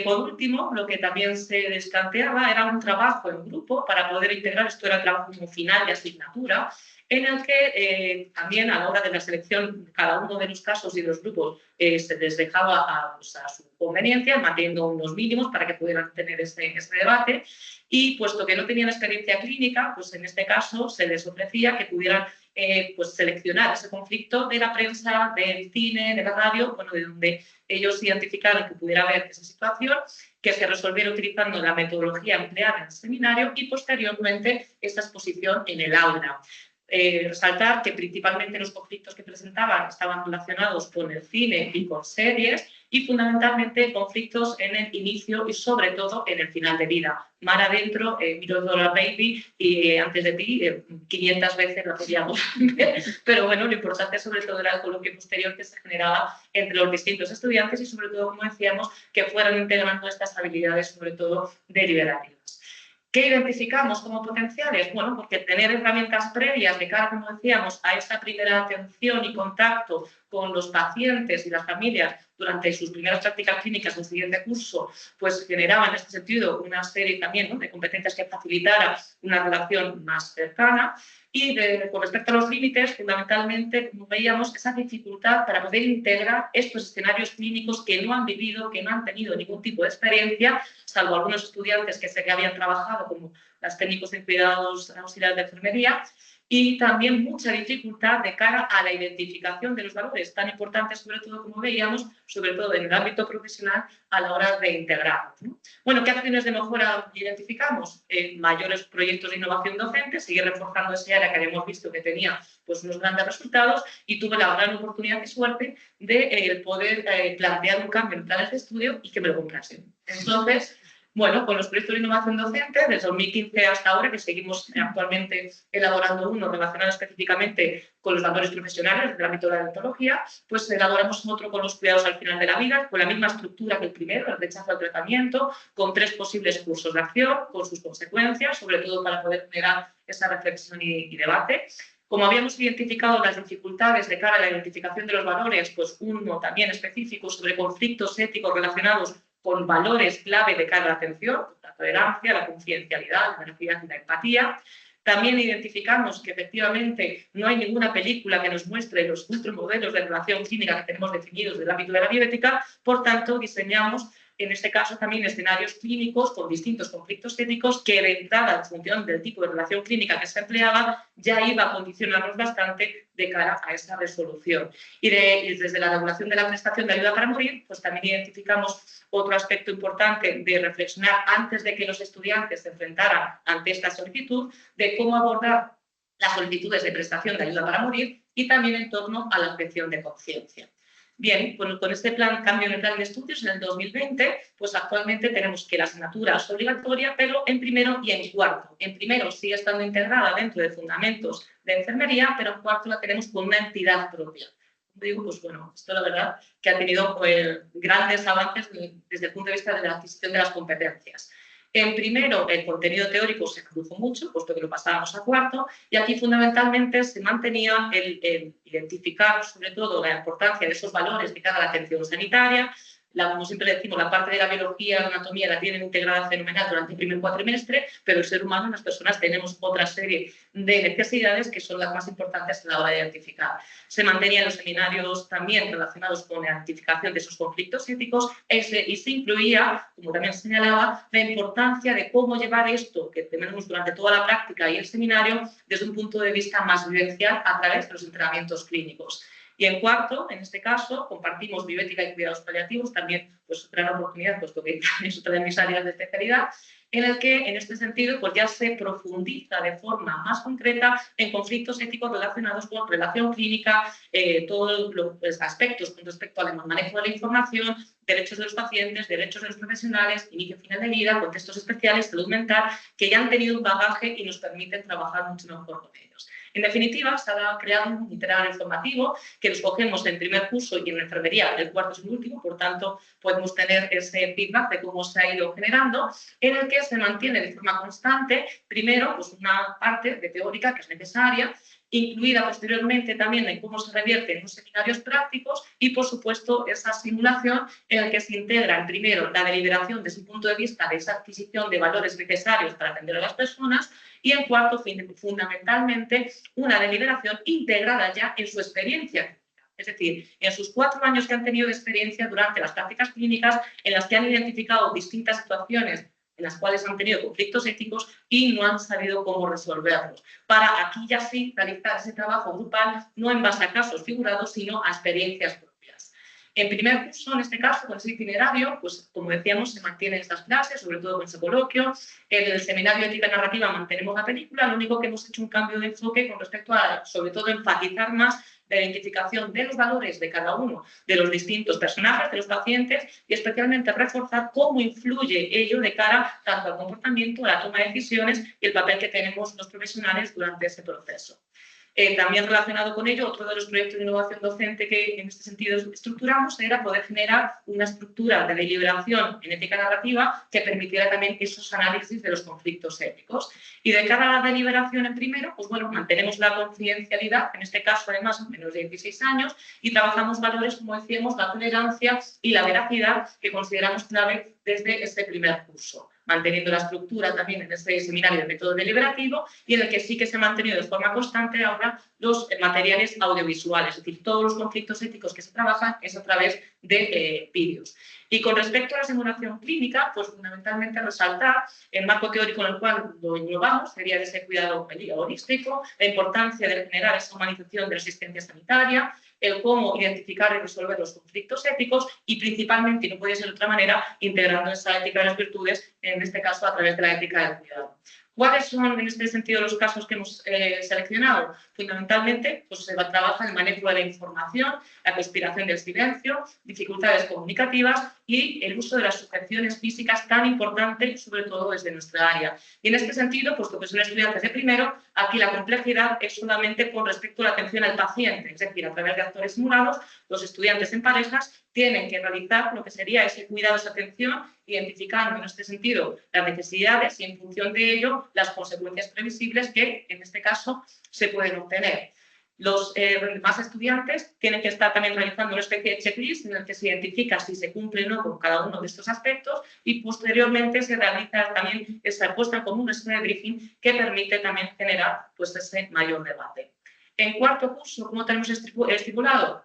Por último, lo que también se planteaba era un trabajo en grupo para poder integrar, esto era el trabajo como final de asignatura, en el que también a la hora de la selección, cada uno de los casos y los grupos se les dejaba a su conveniencia, manteniendo unos mínimos para que pudieran tener ese debate. Y puesto que no tenían experiencia clínica, pues en este caso se les ofrecía que pudieran pues seleccionar ese conflicto de la prensa, del cine, de la radio, bueno, de donde ellos identificaron que pudiera haber esa situación, que se resolviera utilizando la metodología empleada en el seminario y posteriormente esta exposición en el aula. Resaltar que principalmente los conflictos que presentaban estaban relacionados con el cine y con series y fundamentalmente conflictos en el inicio y sobre todo en el final de vida. Mar adentro, $1 baby y antes de ti 500 veces lo podíamos ver, pero bueno, lo importante sobre todo era el coloquio posterior que se generaba entre los distintos estudiantes y sobre todo, como decíamos, que fueran integrando estas habilidades sobre todo deliberativas. ¿Qué identificamos como potenciales? Bueno, porque tener herramientas previas de cara, como decíamos, a esta primera atención y contacto con los pacientes y las familias durante sus primeras prácticas clínicas del siguiente curso, pues generaba en este sentido una serie también, ¿no?, de competencias que facilitara una relación más cercana. Y con respecto a los límites, fundamentalmente, como veíamos, esa dificultad para poder integrar estos escenarios clínicos que no han vivido, que no han tenido ningún tipo de experiencia, salvo algunos estudiantes que se habían trabajado como las técnicos de cuidados auxiliares de enfermería, y también mucha dificultad de cara a la identificación de los valores tan importantes, sobre todo, como veíamos, sobre todo en el ámbito profesional a la hora de integrarlos, ¿no? Bueno, ¿qué acciones de mejora identificamos? Mayores proyectos de innovación docente, seguir reforzando ese área que habíamos visto que tenía pues, unos grandes resultados y tuve la gran oportunidad y suerte de poder plantear un cambio en planes de estudio y que me lo comprasen. Entonces, bueno, con los proyectos de innovación docente, desde 2015 hasta ahora, que seguimos actualmente elaborando uno relacionado específicamente con los valores profesionales del ámbito de la odontología, pues elaboramos otro con los cuidados al final de la vida, con la misma estructura que el primero, el rechazo al tratamiento, con 3 posibles cursos de acción, con sus consecuencias, sobre todo para poder generar esa reflexión y debate. Como habíamos identificado las dificultades de cara a la identificación de los valores, pues uno también específico sobre conflictos éticos relacionados con valores clave de cara a la atención, la tolerancia, la confidencialidad, la veracidad y la empatía. También identificamos que efectivamente no hay ninguna película que nos muestre los 4 modelos de relación clínica que tenemos definidos del ámbito de la bioética, por tanto diseñamos en este caso también escenarios clínicos con distintos conflictos éticos que de entrada, en función del tipo de relación clínica que se empleaba, ya iba a condicionarnos bastante de cara a esa resolución. Y desde la regulación de la prestación de ayuda para morir, pues también identificamos otro aspecto importante de reflexionar antes de que los estudiantes se enfrentaran ante esta solicitud, de cómo abordar las solicitudes de prestación de ayuda para morir y también en torno a la objeción de conciencia. Bien, pues con este cambio en el plan de estudios en el 2020, pues actualmente tenemos que la asignatura es obligatoria, pero en primero y en cuarto. En primero sigue estando integrada dentro de fundamentos de enfermería, pero en cuarto la tenemos con una entidad propia. Digo, pues bueno, esto la verdad que ha tenido grandes avances desde el punto de vista de la adquisición de las competencias. En primero, el contenido teórico se redujo mucho, puesto que lo pasábamos a cuarto, y aquí fundamentalmente se mantenía el identificar, sobre todo, la importancia de esos valores de cara a la atención sanitaria. Como siempre decimos, la parte de la biología, la anatomía la tienen integrada fenomenal durante el primer cuatrimestre, pero el ser humano, las personas, tenemos otra serie de necesidades que son las más importantes a la hora de identificar. Se mantenían los seminarios también relacionados con la identificación de esos conflictos éticos y se incluía, como también señalaba, la importancia de cómo llevar esto que tenemos durante toda la práctica y el seminario desde un punto de vista más vivencial a través de los entrenamientos clínicos. Y en cuarto, en este caso, compartimos bioética y cuidados paliativos, también pues gran oportunidad, puesto que es otra de mis áreas de especialidad, en el que en este sentido pues ya se profundiza de forma más concreta en conflictos éticos relacionados con relación clínica, todos los aspectos con respecto al manejo de la información, derechos de los pacientes, derechos de los profesionales, inicio y final de vida, contextos especiales, salud mental, que ya han tenido un bagaje y nos permiten trabajar mucho mejor con ellos. En definitiva, se ha creado un itinerario informativo que los cogemos en primer curso y en enfermería, el cuarto es el último, por tanto podemos tener ese feedback de cómo se ha ido generando, en el que se mantiene de forma constante, primero, pues una parte de teórica que es necesaria, incluida posteriormente también en cómo se revierte en los seminarios prácticos y, por supuesto, esa simulación en la que se integra, primero, la deliberación desde un punto de vista de esa adquisición de valores necesarios para atender a las personas y, en cuarto, fundamentalmente, una deliberación integrada ya en su experiencia clínica. Es decir, en sus 4 años que han tenido de experiencia durante las prácticas clínicas en las que han identificado distintas situaciones en las cuales han tenido conflictos éticos y no han sabido cómo resolverlos. Para aquí ya sí realizar ese trabajo grupal, no en base a casos figurados, sino a experiencias propias. En primer curso, en este caso, con ese itinerario, pues como decíamos, se mantienen estas clases, sobre todo con ese coloquio. En el seminario de ética narrativa mantenemos la película, lo único que hemos hecho un cambio de enfoque con respecto a, sobre todo, enfatizar más la identificación de los valores de cada uno de los distintos personajes, de los pacientes, y especialmente reforzar cómo influye ello de cara tanto al comportamiento, a la toma de decisiones y el papel que tenemos los profesionales durante ese proceso. También relacionado con ello, otro de los proyectos de innovación docente que en este sentido estructuramos era poder generar una estructura de deliberación en ética narrativa que permitiera también esos análisis de los conflictos éticos. Y de cara a la deliberación en primero, pues bueno, mantenemos la confidencialidad, en este caso además a menos de 16 años, y trabajamos valores, como decíamos, la tolerancia y la veracidad que consideramos clave desde este primer curso, manteniendo la estructura también en este seminario de método deliberativo y en el que sí que se ha mantenido de forma constante ahora los materiales audiovisuales, es decir, todos los conflictos éticos que se trabajan es a través de vídeos. Y con respecto a la simulación clínica, pues fundamentalmente resaltar el marco teórico en el cual lo innovamos, sería ese cuidado holístico, la importancia de generar esa humanización de la asistencia sanitaria, el cómo identificar y resolver los conflictos éticos y principalmente, y no puede ser de otra manera, integrando esa ética de las virtudes, en este caso a través de la ética del cuidado. ¿Cuáles son, en este sentido, los casos que hemos seleccionado? Fundamentalmente, pues se trabaja el manejo de la información, la conspiración del silencio, dificultades comunicativas y el uso de las sujeciones físicas tan importante, sobre todo desde nuestra área. Y en este sentido, puesto que son estudiantes de primero, aquí la complejidad es solamente con respecto a la atención al paciente, es decir, a través de actores simulados, los estudiantes en parejas tienen que realizar lo que sería ese cuidado, esa atención, identificando en este sentido las necesidades y en función de ello las consecuencias previsibles que en este caso se pueden obtener. Los demás estudiantes tienen que estar también realizando una especie de checklist en el que se identifica si se cumple o no con cada uno de estos aspectos y posteriormente se realiza también esa puesta en común, ese debriefing que permite también generar pues, ese mayor debate. En cuarto curso, ¿cómo tenemos estipulado?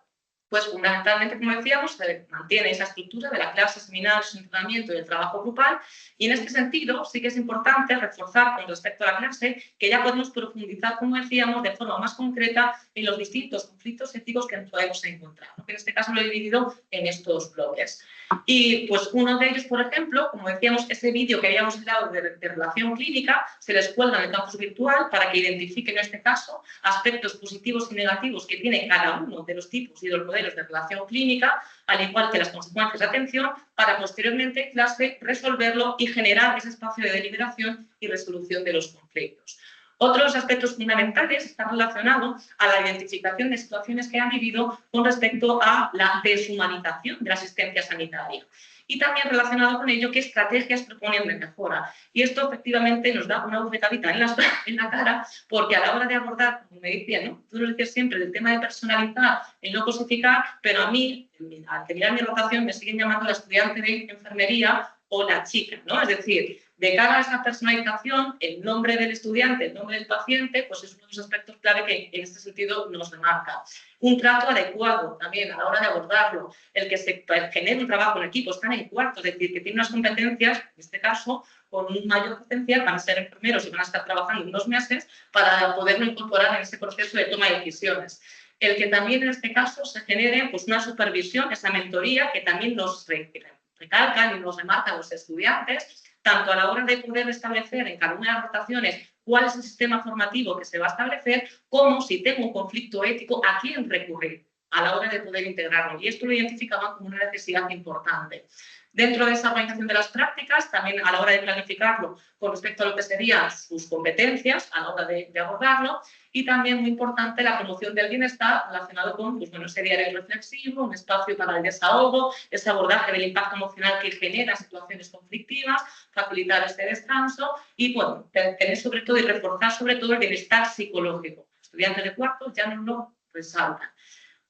Pues fundamentalmente, como decíamos, se mantiene esa estructura de la clase, seminarios, entrenamiento y el trabajo grupal, y en este sentido sí que es importante reforzar con respecto a la clase que ya podemos profundizar, como decíamos, de forma más concreta en los distintos conflictos éticos que nos podemos encontrar, ¿no? En este caso lo he dividido en estos bloques. Y pues uno de ellos, por ejemplo, como decíamos, ese vídeo que habíamos dado de relación clínica, se les cuelga en el campus virtual para que identifiquen en este caso aspectos positivos y negativos que tiene cada uno de los tipos y de los modelos de relación clínica, al igual que las consecuencias de atención, para posteriormente en clase resolverlo y generar ese espacio de deliberación y resolución de los conflictos. Otros aspectos fundamentales están relacionados a la identificación de situaciones que han vivido con respecto a la deshumanización de la asistencia sanitaria. Y también relacionado con ello, qué estrategias proponen de mejora. Y esto efectivamente nos da una bofetadita en la cara, porque a la hora de abordar, como me decía, ¿no? Tú lo dices siempre, el tema de personalizar, el no cosificar, pero a mí, al terminar mi rotación, me siguen llamando la estudiante de enfermería o la chica, ¿no? Es decir, de cara a esa personalización, el nombre del estudiante, el nombre del paciente, pues es uno de los aspectos clave que en este sentido nos remarca. Un trato adecuado también a la hora de abordarlo, el que se genere un trabajo en equipo, están en cuarto, es decir, que tiene unas competencias, en este caso, con un mayor potencial, van a ser enfermeros y van a estar trabajando unos meses para poderlo incorporar en ese proceso de toma de decisiones. El que también en este caso se genere pues, una supervisión, esa mentoría que también nos recalcan y nos remarcan los estudiantes, tanto a la hora de poder establecer en cada una de las rotaciones cuál es el sistema formativo que se va a establecer, como si tengo un conflicto ético, a quién recurrir a la hora de poder integrarlo. Y esto lo identificaban como una necesidad importante. Dentro de esa organización de las prácticas, también a la hora de planificarlo con respecto a lo que serían sus competencias a la hora de abordarlo, y también muy importante la promoción del bienestar relacionado con pues, bueno, ese diario reflexivo, un espacio para el desahogo, ese abordaje del impacto emocional que genera situaciones conflictivas, facilitar este descanso y bueno, tener sobre todo y reforzar sobre todo el bienestar psicológico. Estudiantes de cuarto ya no lo resaltan.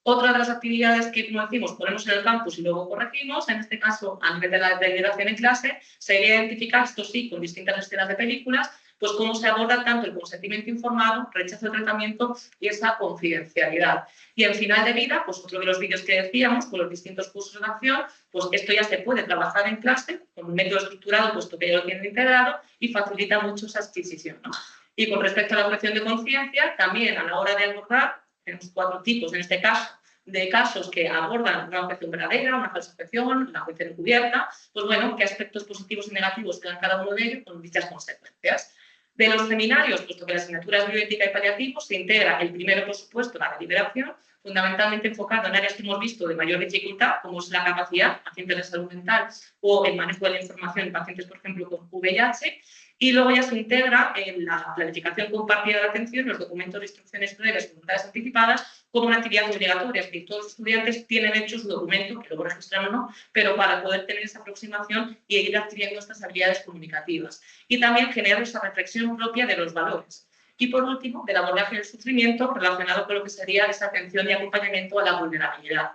Otra de las actividades que, como decimos, ponemos en el campus y luego corregimos, en este caso, a nivel de la deliberación en clase, sería identificar, esto sí, con distintas escenas de películas, pues cómo se aborda tanto el consentimiento informado, rechazo del tratamiento y esa confidencialidad. Y en final de vida, pues otro de los vídeos que decíamos, con los distintos cursos de acción, pues esto ya se puede trabajar en clase, con un método estructurado, puesto que ya lo tienen integrado, y facilita mucho esa adquisición, ¿no? Y con respecto a la objeción de conciencia, también a la hora de abordar, tenemos 4 tipos, en este caso, de casos que abordan una objeción verdadera, una falsa objeción, la objeción encubierta, pues bueno, qué aspectos positivos y negativos quedan cada uno de ellos con dichas consecuencias. De los seminarios, puesto que la asignatura es bioética y paliativos, se integra el primero, por supuesto, la deliberación, fundamentalmente enfocado en áreas que hemos visto de mayor dificultad, como es la capacidad, pacientes de salud mental o el manejo de la información en pacientes, por ejemplo, con VIH, y luego ya se integra en la planificación compartida de atención, los documentos de instrucciones breves voluntarias anticipadas, como una actividad obligatoria. Es decir, todos los estudiantes tienen hecho su documento, que luego registran o no, pero para poder tener esa aproximación y ir adquiriendo estas habilidades comunicativas. Y también generar esa reflexión propia de los valores. Y por último, del abordaje del sufrimiento relacionado con lo que sería esa atención y acompañamiento a la vulnerabilidad.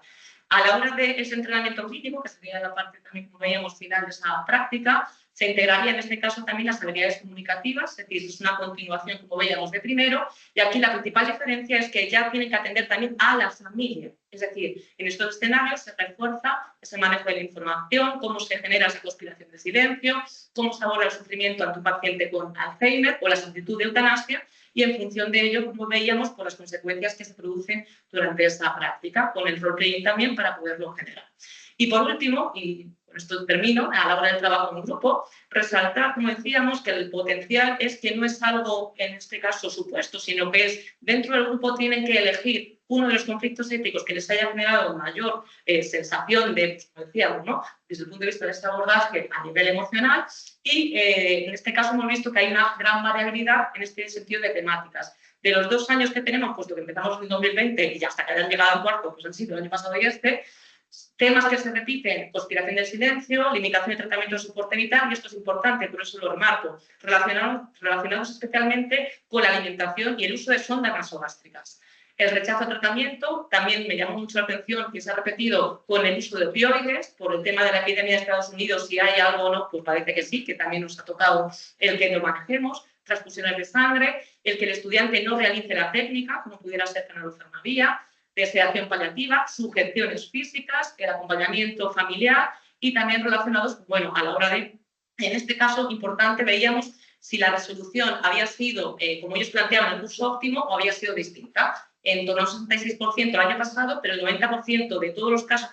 A la hora de ese entrenamiento clínico, que sería la parte también, como veíamos, final de esa práctica, se integraría en este caso también las habilidades comunicativas, es decir, es una continuación, como veíamos, de primero, y aquí la principal diferencia es que ya tienen que atender también a la familia. Es decir, en estos escenarios se refuerza ese manejo de la información, cómo se genera esa conspiración de silencio, cómo se aborda el sufrimiento ante un paciente con Alzheimer o la solicitud de eutanasia, y en función de ello, como veíamos, por las consecuencias que se producen durante esta práctica, con el roleplaying también para poderlo generar. Y por último, y con esto termino, a la hora del trabajo en grupo, resaltar, como decíamos, que el potencial es que no es algo, en este caso, supuesto, sino que es dentro del grupo tienen que elegir uno de los conflictos éticos que les haya generado mayor sensación de, pues, como decíamos, ¿no? Desde el punto de vista de este abordaje a nivel emocional, y en este caso hemos visto que hay una gran variabilidad en este sentido de temáticas. De los 2 años que tenemos, puesto que empezamos en 2020 y hasta que hayan llegado al cuarto, pues han sido el año pasado y temas que se repiten: conspiración del silencio, limitación de tratamiento de soporte vital, y esto es importante, por eso lo remarco, relacionados especialmente con la alimentación y el uso de sondas nasogástricas. El rechazo al tratamiento también me llamó mucho la atención, que se ha repetido con el uso de opioides, por el tema de la epidemia de Estados Unidos, si hay algo o no, pues parece que sí, que también nos ha tocado el que lo manejemos, transfusiones de sangre, el que el estudiante no realice la técnica, como pudiera ser canalofermavía, de sedación paliativa, sujeciones físicas, el acompañamiento familiar y también relacionados, bueno, a la hora de, en este caso, importante, veíamos si la resolución había sido, como ellos planteaban, el curso óptimo o había sido distinta. En torno al 66% el año pasado, pero el 90% de todos los casos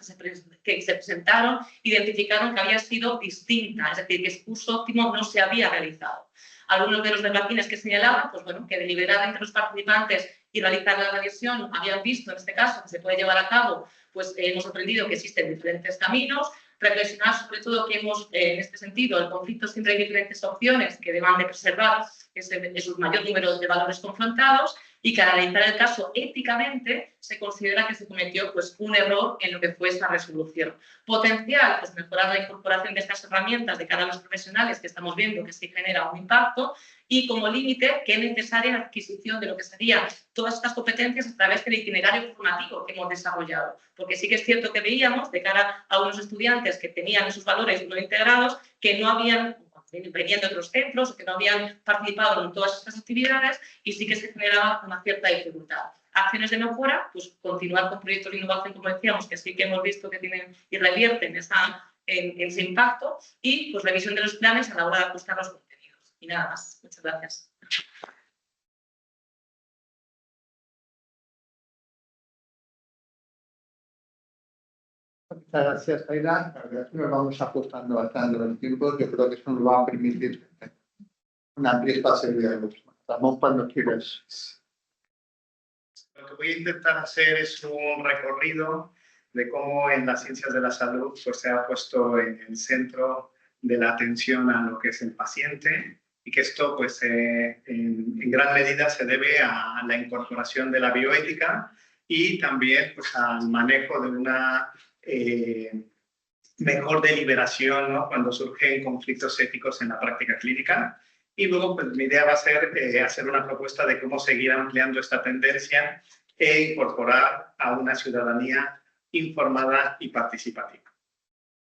que se presentaron identificaron que había sido distinta, es decir, que ese curso óptimo no se había realizado. Algunos de los verbaquines que señalaban, pues bueno, que deliberar entre los participantes y realizar la revisión habían visto, en este caso, que se puede llevar a cabo, pues hemos aprendido que existen diferentes caminos, reflexionar sobre todo que hemos, en este sentido, el conflicto siempre hay diferentes opciones que deban de preservar esos mayor número de valores confrontados y que al analizar el caso éticamente se considera que se cometió pues, un error en lo que fue esa resolución. Potencial, pues mejorar la incorporación de estas herramientas de cara a los profesionales que estamos viendo que sí genera un impacto y como límite que es necesaria la adquisición de lo que serían todas estas competencias a través del itinerario formativo que hemos desarrollado. Porque sí que es cierto que veíamos de cara a unos estudiantes que tenían esos valores no integrados que no habían venían de otros centros, que no habían participado en todas estas actividades y sí que se generaba una cierta dificultad. Acciones de mejora, pues continuar con proyectos de innovación, como decíamos, que sí que hemos visto que tienen y revierten en ese impacto y pues revisión de los planes a la hora de ajustar los contenidos. Y nada más. Muchas gracias. Muchas gracias, Aida. La verdad es que nos vamos ajustando bastante los tiempos. Yo creo que eso nos va a permitir una amplia espacio de diálogo. Estamos cuando quieras. Lo que voy a intentar hacer es un recorrido de cómo en las ciencias de la salud pues, se ha puesto en el centro de la atención a lo que es el paciente y que esto pues, en gran medida se debe a la incorporación de la bioética y también pues, al manejo de una mejor deliberación, ¿no? Cuando surgen conflictos éticos en la práctica clínica. Y luego, pues, mi idea va a ser hacer una propuesta de cómo seguir ampliando esta tendencia e incorporar a una ciudadanía informada y participativa.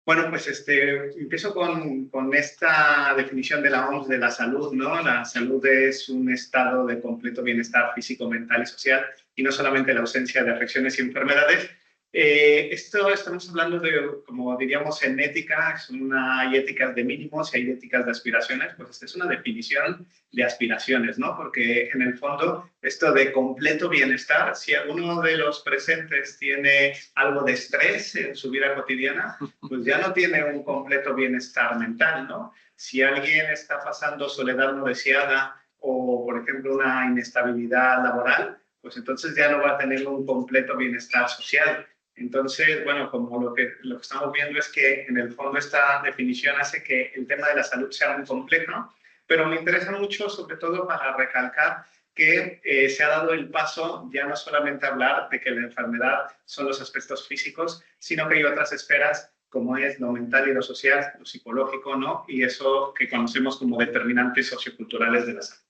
Bueno, pues empiezo con esta definición de la OMS de la salud, ¿no? La salud es un estado de completo bienestar físico, mental y social, y no solamente la ausencia de afecciones y enfermedades. Esto estamos hablando de, como diríamos en ética, hay éticas de mínimos y hay éticas de aspiraciones, pues esta es una definición de aspiraciones, ¿no? Porque en el fondo esto de completo bienestar, si alguno de los presentes tiene algo de estrés en su vida cotidiana, pues ya no tiene un completo bienestar mental, ¿no? Si alguien está pasando soledad no deseada o, por ejemplo, una inestabilidad laboral, pues entonces ya no va a tener un completo bienestar social. Entonces, bueno, como lo que estamos viendo es que en el fondo esta definición hace que el tema de la salud sea muy complejo, pero me interesa mucho sobre todo para recalcar que se ha dado el paso ya no solamente a hablar de que la enfermedad son los aspectos físicos, sino que hay otras esferas como es lo mental y lo social, lo psicológico, ¿no? Y eso que conocemos como determinantes socioculturales de la salud.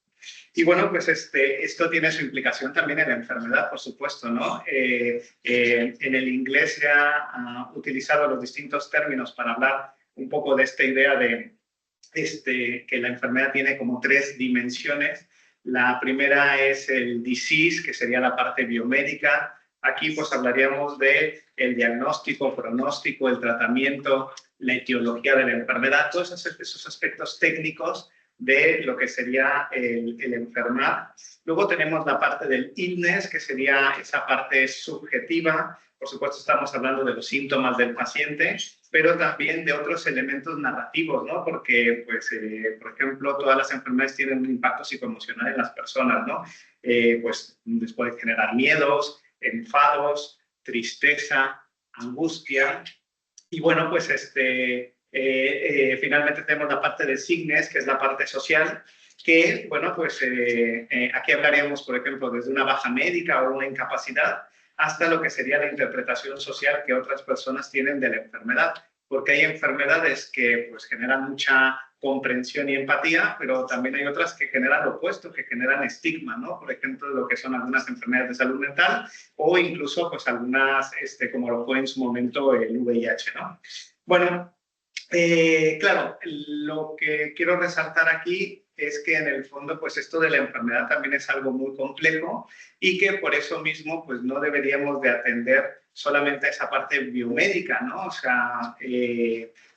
Y bueno, pues esto tiene su implicación también en la enfermedad, por supuesto, ¿no? En el inglés se ha utilizado los distintos términos para hablar un poco de esta idea de que la enfermedad tiene como 3 dimensiones. La primera es el disease, que sería la parte biomédica. Aquí pues hablaríamos de el diagnóstico, pronóstico, el tratamiento, la etiología de la enfermedad, todos esos aspectos técnicos de lo que sería el enfermar. Luego tenemos la parte del illness, que sería esa parte subjetiva. Por supuesto, estamos hablando de los síntomas del paciente, pero también de otros elementos narrativos, ¿no? Porque, pues, por ejemplo, todas las enfermedades tienen un impacto psicoemocional en las personas, ¿no? Pues les puede generar miedos, enfados, tristeza, angustia. Y bueno, pues finalmente tenemos la parte de signes, que es la parte social, que, bueno, pues aquí hablaríamos, por ejemplo, desde una baja médica o una incapacidad hasta lo que sería la interpretación social que otras personas tienen de la enfermedad, porque hay enfermedades que pues generan mucha comprensión y empatía, pero también hay otras que generan lo opuesto, que generan estigma, ¿no? Por ejemplo, lo que son algunas enfermedades de salud mental o incluso pues algunas, como lo fue en su momento el VIH, ¿no? Bueno, claro, lo que quiero resaltar aquí es que en el fondo pues esto de la enfermedad también es algo muy complejo y que por eso mismo pues no deberíamos de atender solamente a esa parte biomédica, ¿no? O sea,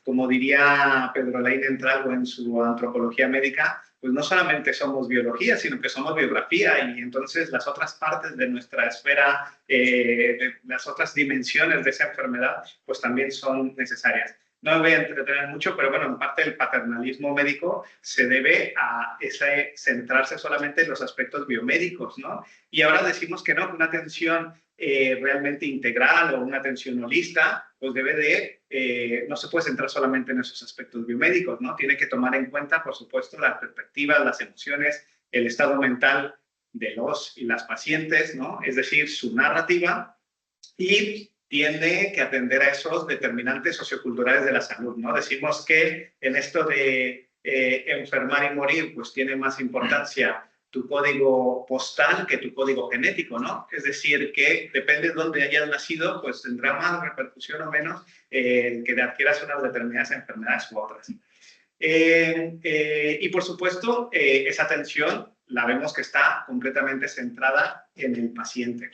como diría Pedro Laín Entralgo en su Antropología Médica, pues no solamente somos biología, sino que somos biografía y entonces las otras partes de nuestra esfera, de las otras dimensiones de esa enfermedad, pues también son necesarias. No me voy a entretener mucho, pero bueno, en parte el paternalismo médico se debe a ese centrarse solamente en los aspectos biomédicos, ¿no? Y ahora decimos que no, que una atención realmente integral o una atención holista, pues debe de, no se puede centrar solamente en esos aspectos biomédicos, ¿no? Tiene que tomar en cuenta, por supuesto, las perspectivas, las emociones, el estado mental de los y las pacientes, ¿no? Es decir, su narrativa y tiene que atender a esos determinantes socioculturales de la salud, ¿no? Decimos que en esto de enfermar y morir, pues tiene más importancia tu código postal que tu código genético, ¿no? Es decir, que depende de dónde hayas nacido, pues tendrá más repercusión o menos que adquieras unas determinadas enfermedades u otras. Y por supuesto, esa atención la vemos que está completamente centrada en el paciente.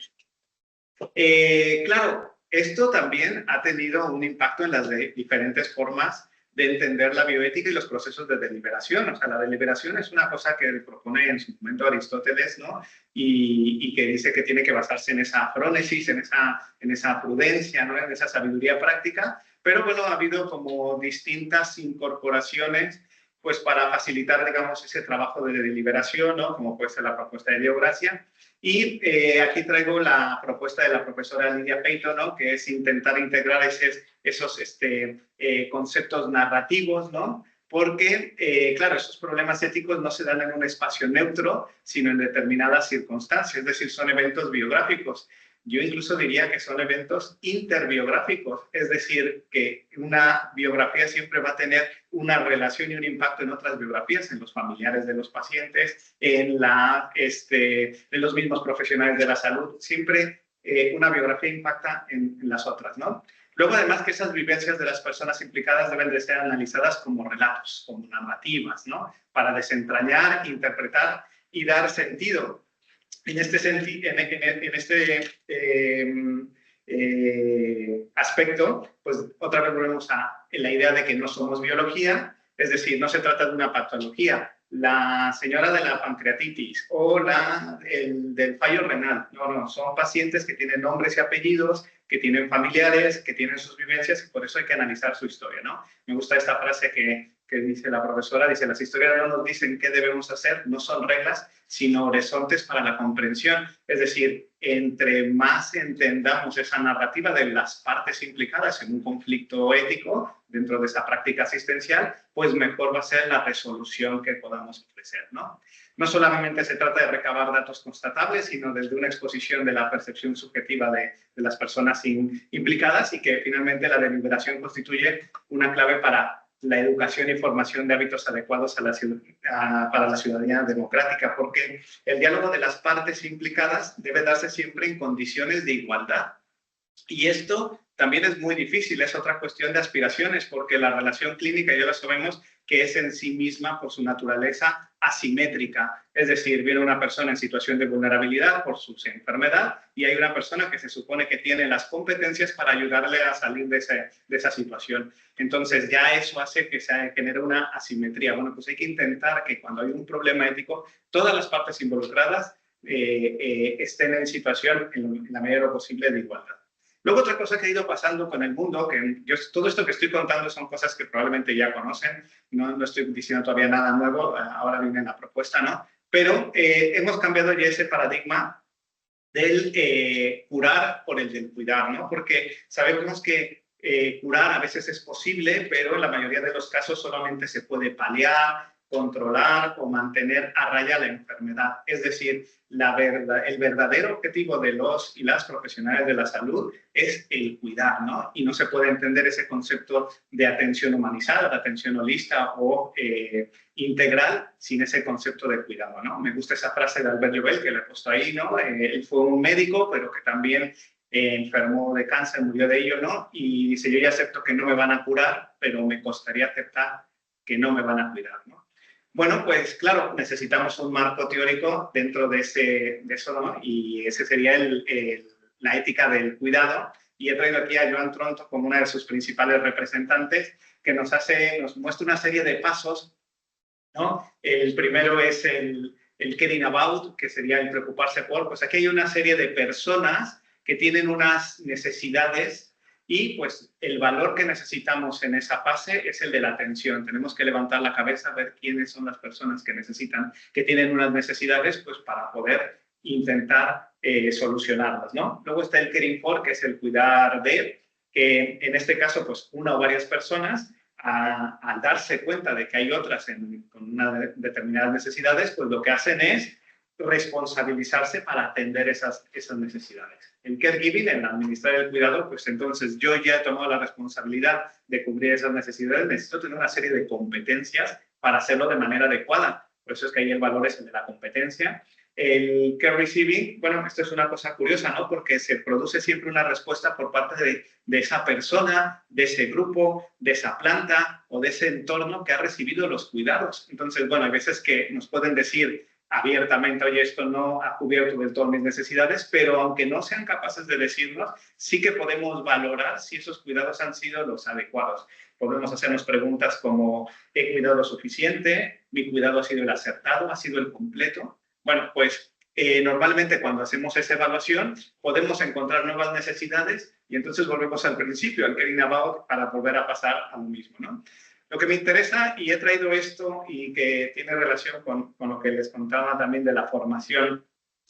Claro, esto también ha tenido un impacto en las diferentes formas de entender la bioética y los procesos de deliberación. O sea, la deliberación es una cosa que propone en su momento Aristóteles, ¿no? Y que dice que tiene que basarse en esa frónesis, en esa prudencia, ¿no? En esa sabiduría práctica. Pero bueno, ha habido como distintas incorporaciones pues para facilitar, digamos, ese trabajo de deliberación, ¿no? Como puede ser la propuesta de Diocracia. Y aquí traigo la propuesta de la profesora Lydia Peyton, ¿no? Que es intentar integrar esos conceptos narrativos, ¿no? Porque, claro, esos problemas éticos no se dan en un espacio neutro, sino en determinadas circunstancias, es decir, son eventos biográficos. Yo incluso diría que son eventos interbiográficos, es decir, que una biografía siempre va a tener una relación y un impacto en otras biografías, en los familiares de los pacientes, en los mismos profesionales de la salud. Siempre una biografía impacta en las otras, ¿no? Luego, además, que esas vivencias de las personas implicadas deben de ser analizadas como relatos, como narrativas, ¿no? Para desentrañar, interpretar y dar sentido. En este aspecto, pues otra vez volvemos a la idea de que no somos biología, es decir, no se trata de una patología. La señora de la pancreatitis o del fallo renal, no, son pacientes que tienen nombres y apellidos, que tienen familiares, que tienen sus vivencias y por eso hay que analizar su historia, ¿no? Me gusta esta frase que dice la profesora, dice, las historias no nos dicen qué debemos hacer, no son reglas, sino horizontes para la comprensión. Es decir, entre más entendamos esa narrativa de las partes implicadas en un conflicto ético dentro de esa práctica asistencial, pues mejor va a ser la resolución que podamos ofrecer, ¿no? No solamente se trata de recabar datos constatables, sino desde una exposición de la percepción subjetiva de las personas implicadas y que finalmente la deliberación constituye una clave para la educación y formación de hábitos adecuados para la ciudadanía democrática, porque el diálogo de las partes implicadas debe darse siempre en condiciones de igualdad. Y esto también es muy difícil, es otra cuestión de aspiraciones, porque la relación clínica, ya lo sabemos, que es en sí misma, por su naturaleza, asimétrica. Es decir, viene una persona en situación de vulnerabilidad por su enfermedad y hay una persona que se supone que tiene las competencias para ayudarle a salir de esa situación. Entonces, ya eso hace que se genere una asimetría. Bueno, pues hay que intentar que cuando hay un problema ético, todas las partes involucradas estén en situación, en la medida de lo posible, de igualdad. Luego, otra cosa que ha ido pasando con el mundo, que todo esto que estoy contando son cosas que probablemente ya conocen, no estoy diciendo todavía nada nuevo, ahora viene la propuesta, ¿no? Pero hemos cambiado ya ese paradigma del curar por el del cuidar, ¿no? Porque sabemos que curar a veces es posible, pero en la mayoría de los casos solamente se puede paliar, controlar o mantener a raya la enfermedad. Es decir, el verdadero objetivo de los y las profesionales de la salud es el cuidar, ¿no? Y no se puede entender ese concepto de atención humanizada, de atención holista o integral sin ese concepto de cuidado, ¿no? Me gusta esa frase de Albert Llobel que le he puesto ahí, ¿no? Él fue un médico, pero que también enfermó de cáncer, murió de ello, ¿no? Y dice, yo ya acepto que no me van a curar, pero me costaría aceptar que no me van a cuidar, ¿no? Bueno, pues claro, necesitamos un marco teórico dentro de eso, ¿no? Y ese sería la ética del cuidado. Y he traído aquí a Joan Tronto como una de sus principales representantes, que nos muestra una serie de pasos, ¿no? El primero es el caring about, que sería el preocuparse por. Pues aquí hay una serie de personas que tienen unas necesidades y pues el valor que necesitamos en esa fase es el de la atención. Tenemos que levantar la cabeza, ver quiénes son las personas que tienen unas necesidades, pues para poder intentar solucionarlas, ¿no? Luego está el caring for, que es el cuidar de, que en este caso, pues una o varias personas, al darse cuenta de que hay otras con unas determinadas necesidades, pues lo que hacen es responsabilizarse para atender esas necesidades. En caregiving, en administrar el cuidado, pues entonces yo ya he tomado la responsabilidad de cubrir esas necesidades, necesito tener una serie de competencias para hacerlo de manera adecuada. Por eso es que ahí el valor es el de la competencia. El care receiving, bueno, esto es una cosa curiosa, ¿no? Porque se produce siempre una respuesta por parte de esa persona, de ese grupo, de esa planta o de ese entorno que ha recibido los cuidados. Entonces, bueno, hay veces que nos pueden decir abiertamente, oye, esto no ha cubierto del todo mis necesidades, pero aunque no sean capaces de decirnos, sí que podemos valorar si esos cuidados han sido los adecuados. Podemos hacernos preguntas como, ¿he cuidado lo suficiente? ¿Mi cuidado ha sido el acertado? ¿Ha sido el completo? Bueno, pues normalmente cuando hacemos esa evaluación podemos encontrar nuevas necesidades y entonces volvemos al principio, al caring about, para volver a pasar a lo mismo, ¿no? Lo que me interesa, y he traído esto y que tiene relación con lo que les contaba también de la formación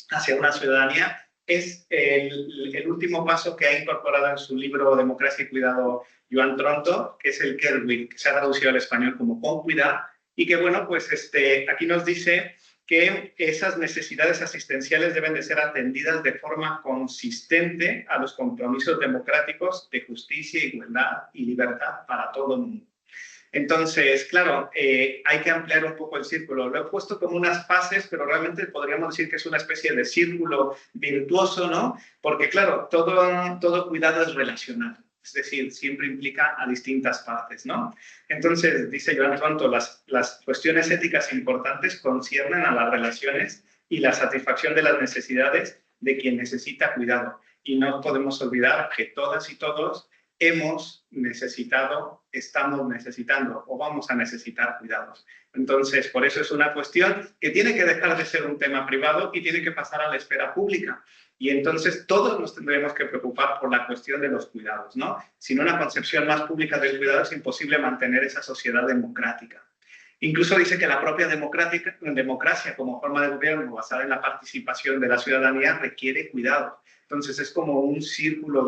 hacia una ciudadanía, es el último paso que ha incorporado en su libro Democracia y Cuidado Joan Tronto, que es el Care With, que se ha traducido al español como con cuidar, y que, bueno, pues aquí nos dice que esas necesidades asistenciales deben de ser atendidas de forma consistente a los compromisos democráticos de justicia, igualdad y libertad para todo el mundo. Entonces, claro, hay que ampliar un poco el círculo. Lo he puesto como unas fases, pero realmente podríamos decir que es una especie de círculo virtuoso, ¿no? Porque, claro, todo cuidado es relacional. Es decir, siempre implica a distintas partes, ¿no? Entonces, dice Joan Tronto, las cuestiones éticas importantes conciernen a las relaciones y la satisfacción de las necesidades de quien necesita cuidado. Y no podemos olvidar que todas y todos hemos necesitado, estamos necesitando o vamos a necesitar cuidados. Entonces, por eso es una cuestión que tiene que dejar de ser un tema privado y tiene que pasar a la esfera pública. Y entonces todos nos tendremos que preocupar por la cuestión de los cuidados, ¿no? Sin una concepción más pública del cuidado es imposible mantener esa sociedad democrática. Incluso dice que la propia democracia como forma de gobierno basada en la participación de la ciudadanía requiere cuidado. Entonces es como un círculo,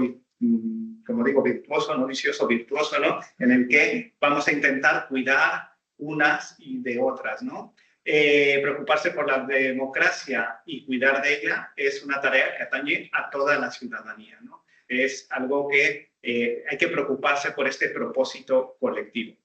como digo, virtuoso, no vicioso, virtuoso, ¿no? En el que vamos a intentar cuidar unas y de otras, ¿no? Preocuparse por la democracia y cuidar de ella es una tarea que atañe a toda la ciudadanía, ¿no? Es algo que hay que preocuparse por este propósito colectivo.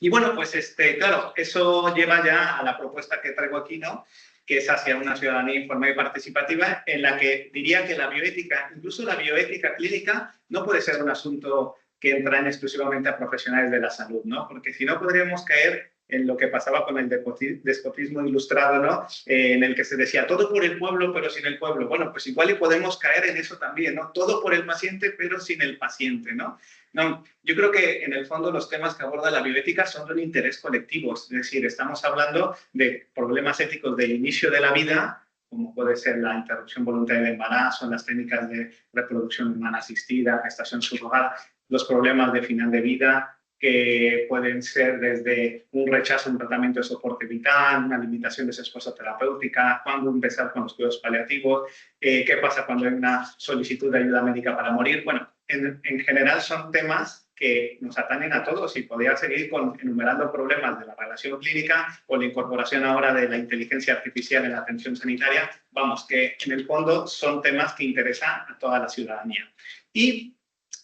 Y bueno, pues claro, eso lleva ya a la propuesta que traigo aquí, ¿no? Que es hacia una ciudadanía informada y participativa, en la que diría que la bioética, incluso la bioética clínica, no puede ser un asunto que entraña exclusivamente a profesionales de la salud, ¿no? Porque si no podríamos caer en lo que pasaba con el despotismo ilustrado, ¿no? En el que se decía todo por el pueblo, pero sin el pueblo. Bueno, pues igual y podemos caer en eso también, ¿no? Todo por el paciente, pero sin el paciente, ¿no? No, yo creo que en el fondo los temas que aborda la bioética son de un interés colectivo, es decir, estamos hablando de problemas éticos del inicio de la vida, como puede ser la interrupción voluntaria del embarazo, las técnicas de reproducción humana asistida, gestación subrogada, los problemas de final de vida, que pueden ser desde un rechazo a un tratamiento de soporte vital, una limitación de su esfuerzo terapéutica, cuándo empezar con los cuidados paliativos, qué pasa cuando hay una solicitud de ayuda médica para morir. Bueno, en general son temas que nos atañen a todos y podría seguir enumerando problemas de la relación clínica o la incorporación ahora de la inteligencia artificial en la atención sanitaria. Vamos, que en el fondo son temas que interesan a toda la ciudadanía. Y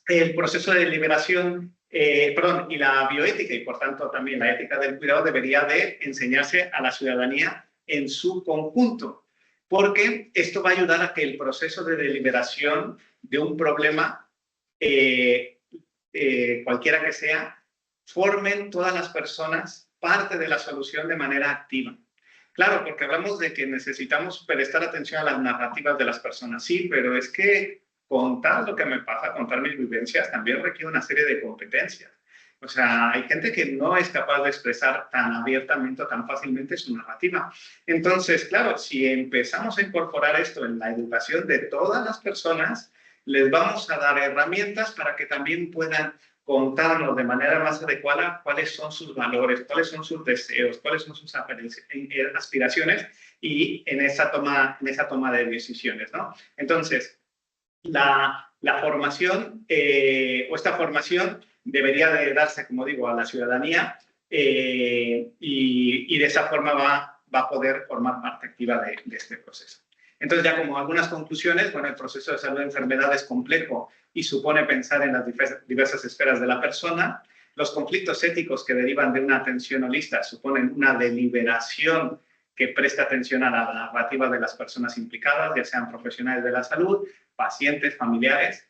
el proceso de liberación y la bioética y por tanto también la ética del cuidado debería de enseñarse a la ciudadanía en su conjunto, porque esto va a ayudar a que el proceso de deliberación de un problema, cualquiera que sea, formen todas las personas parte de la solución de manera activa. Claro, porque hablamos de que necesitamos prestar atención a las narrativas de las personas, sí, pero es que contar lo que me pasa, contar mis vivencias, también requiere una serie de competencias. O sea, hay gente que no es capaz de expresar tan abiertamente o tan fácilmente su narrativa. Entonces, claro, si empezamos a incorporar esto en la educación de todas las personas, les vamos a dar herramientas para que también puedan contarnos de manera más adecuada cuáles son sus valores, cuáles son sus deseos, cuáles son sus aspiraciones y en esa toma de decisiones, ¿no? Entonces, la formación o esta formación debería de darse, como digo, a la ciudadanía y de esa forma va a poder formar parte activa de este proceso. Entonces, ya como algunas conclusiones, bueno, el proceso de salud de enfermedad es complejo y supone pensar en las diversas esferas de la persona. Los conflictos éticos que derivan de una atención holística suponen una deliberación que presta atención a la narrativa de las personas implicadas, ya sean profesionales de la salud, pacientes, familiares.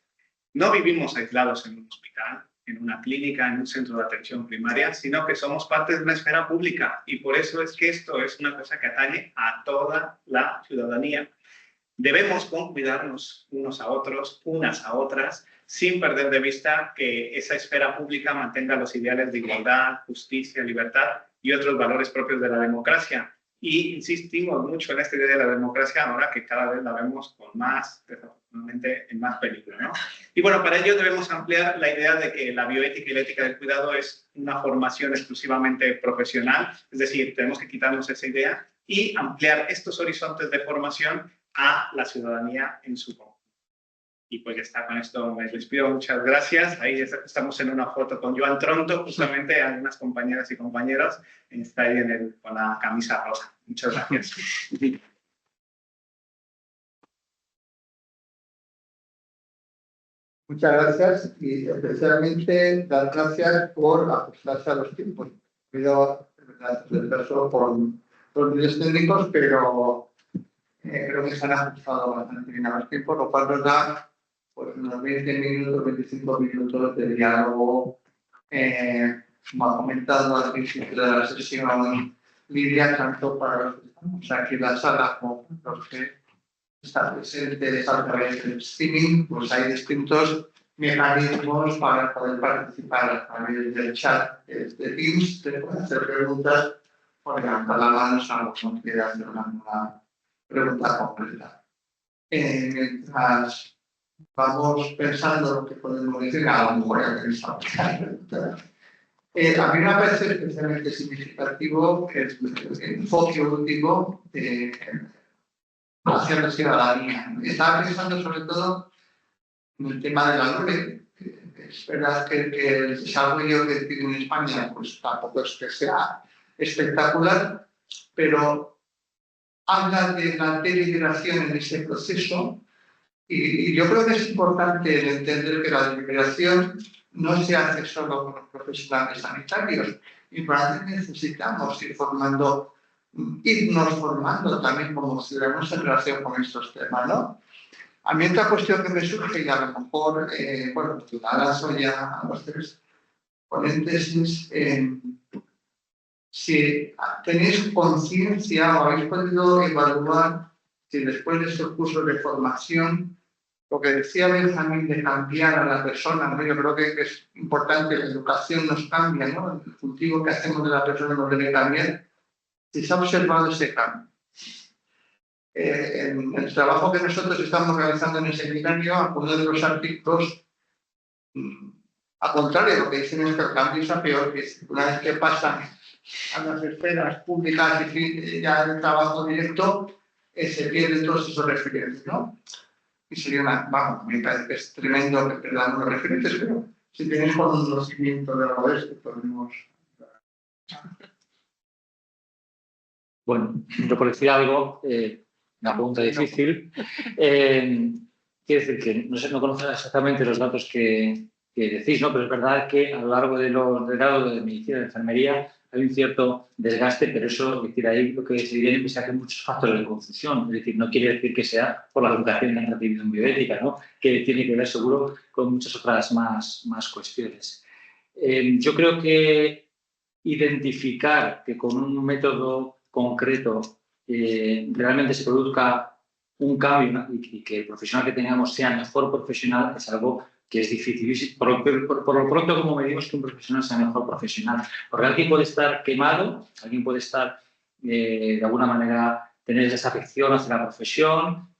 No vivimos aislados en un hospital, en una clínica, en un centro de atención primaria, sino que somos parte de una esfera pública y por eso es que esto es una cosa que atañe a toda la ciudadanía. Debemos cuidarnos unos a otros, unas a otras, sin perder de vista que esa esfera pública mantenga los ideales de igualdad, justicia, libertad y otros valores propios de la democracia. Y insistimos mucho en esta idea de la democracia ahora que cada vez la vemos con más, desafortunadamente, en más peligro, ¿no? Y bueno, para ello debemos ampliar la idea de que la bioética y la ética del cuidado es una formación exclusivamente profesional, es decir, tenemos que quitarnos esa idea y ampliar estos horizontes de formación a la ciudadanía en su conjunto. Y pues ya está, con esto me despido, muchas gracias. Ahí estamos en una foto con Joan Tronto, justamente algunas compañeras y compañeros, está ahí con la camisa rosa. Muchas gracias. Muchas gracias y especialmente dar gracias por ajustarse a los tiempos. Pido el caso por los medios técnicos, pero creo que se han ajustado bastante bien a los tiempos, lo cual nos da pues, unos 20 minutos, 25 minutos de diálogo. Como ha comentado al principio de la sesión Lidia, tanto para los que estamos aquí en la sala como los que están presentes a través del streaming, pues hay distintos mecanismos para poder participar a través del chat de Teams, te pueden hacer preguntas o levantar la mano si alguno quiere hacer una pregunta completa. Mientras vamos pensando lo que podemos decir, a lo mejor ya tenéis alguna pregunta. A mí me parece especialmente significativo el enfoque último hacia la ciudadanía. Estaba pensando sobre todo en el tema de la nube. Es verdad que el desarrollo que tiene en España pues tampoco es que sea espectacular, pero habla de la deliberación en ese proceso y yo creo que es importante entender que la deliberación no se hace solo con los profesionales sanitarios y probablemente necesitamos irnos formando también como ciudadanos en relación con estos temas, ¿no? A mí otra cuestión que me surge y a lo mejor, bueno, ciudadanos o ya a los tres ponentes es si tenéis conciencia o habéis podido evaluar si después de estos cursos de formación, lo que decía Benjamín de cambiar a la persona, ¿no? Yo creo que es importante, la educación nos cambia, ¿no? El cultivo que hacemos de la persona nos debe cambiar. Si se ha observado ese cambio. En el trabajo que nosotros estamos realizando en el seminario, algunos de los artículos, al contrario, lo que dicen es que el cambio es a peor, que una vez que pasan a las esferas públicas y ya el trabajo directo, se pierden todos esos referentes, ¿no? Y sería me parece que es tremendo que perdamos los referentes, pero si tenéis conocimiento de algo de esto, podemos... Bueno, yo por decir algo, una pregunta difícil. Quiere decir que no conozco exactamente los datos que decís, ¿no? Pero es verdad que a lo largo de los grados de medicina y de enfermería hay un cierto desgaste, pero eso, es decir, ahí lo que se viene es que hay muchos factores de confusión. Es decir, no quiere decir que sea por la educación que han recibido en bioética, ¿no? Que tiene que ver seguro con muchas otras más cuestiones. Yo creo que identificar que con un método concreto realmente se produzca un cambio y que el profesional que tengamos sea mejor profesional es algo que es difícil. Por lo pronto, como medimos que un profesional sea mejor profesional? Porque alguien puede estar quemado, alguien puede estar, de alguna manera, tener desafección hacia la profesión,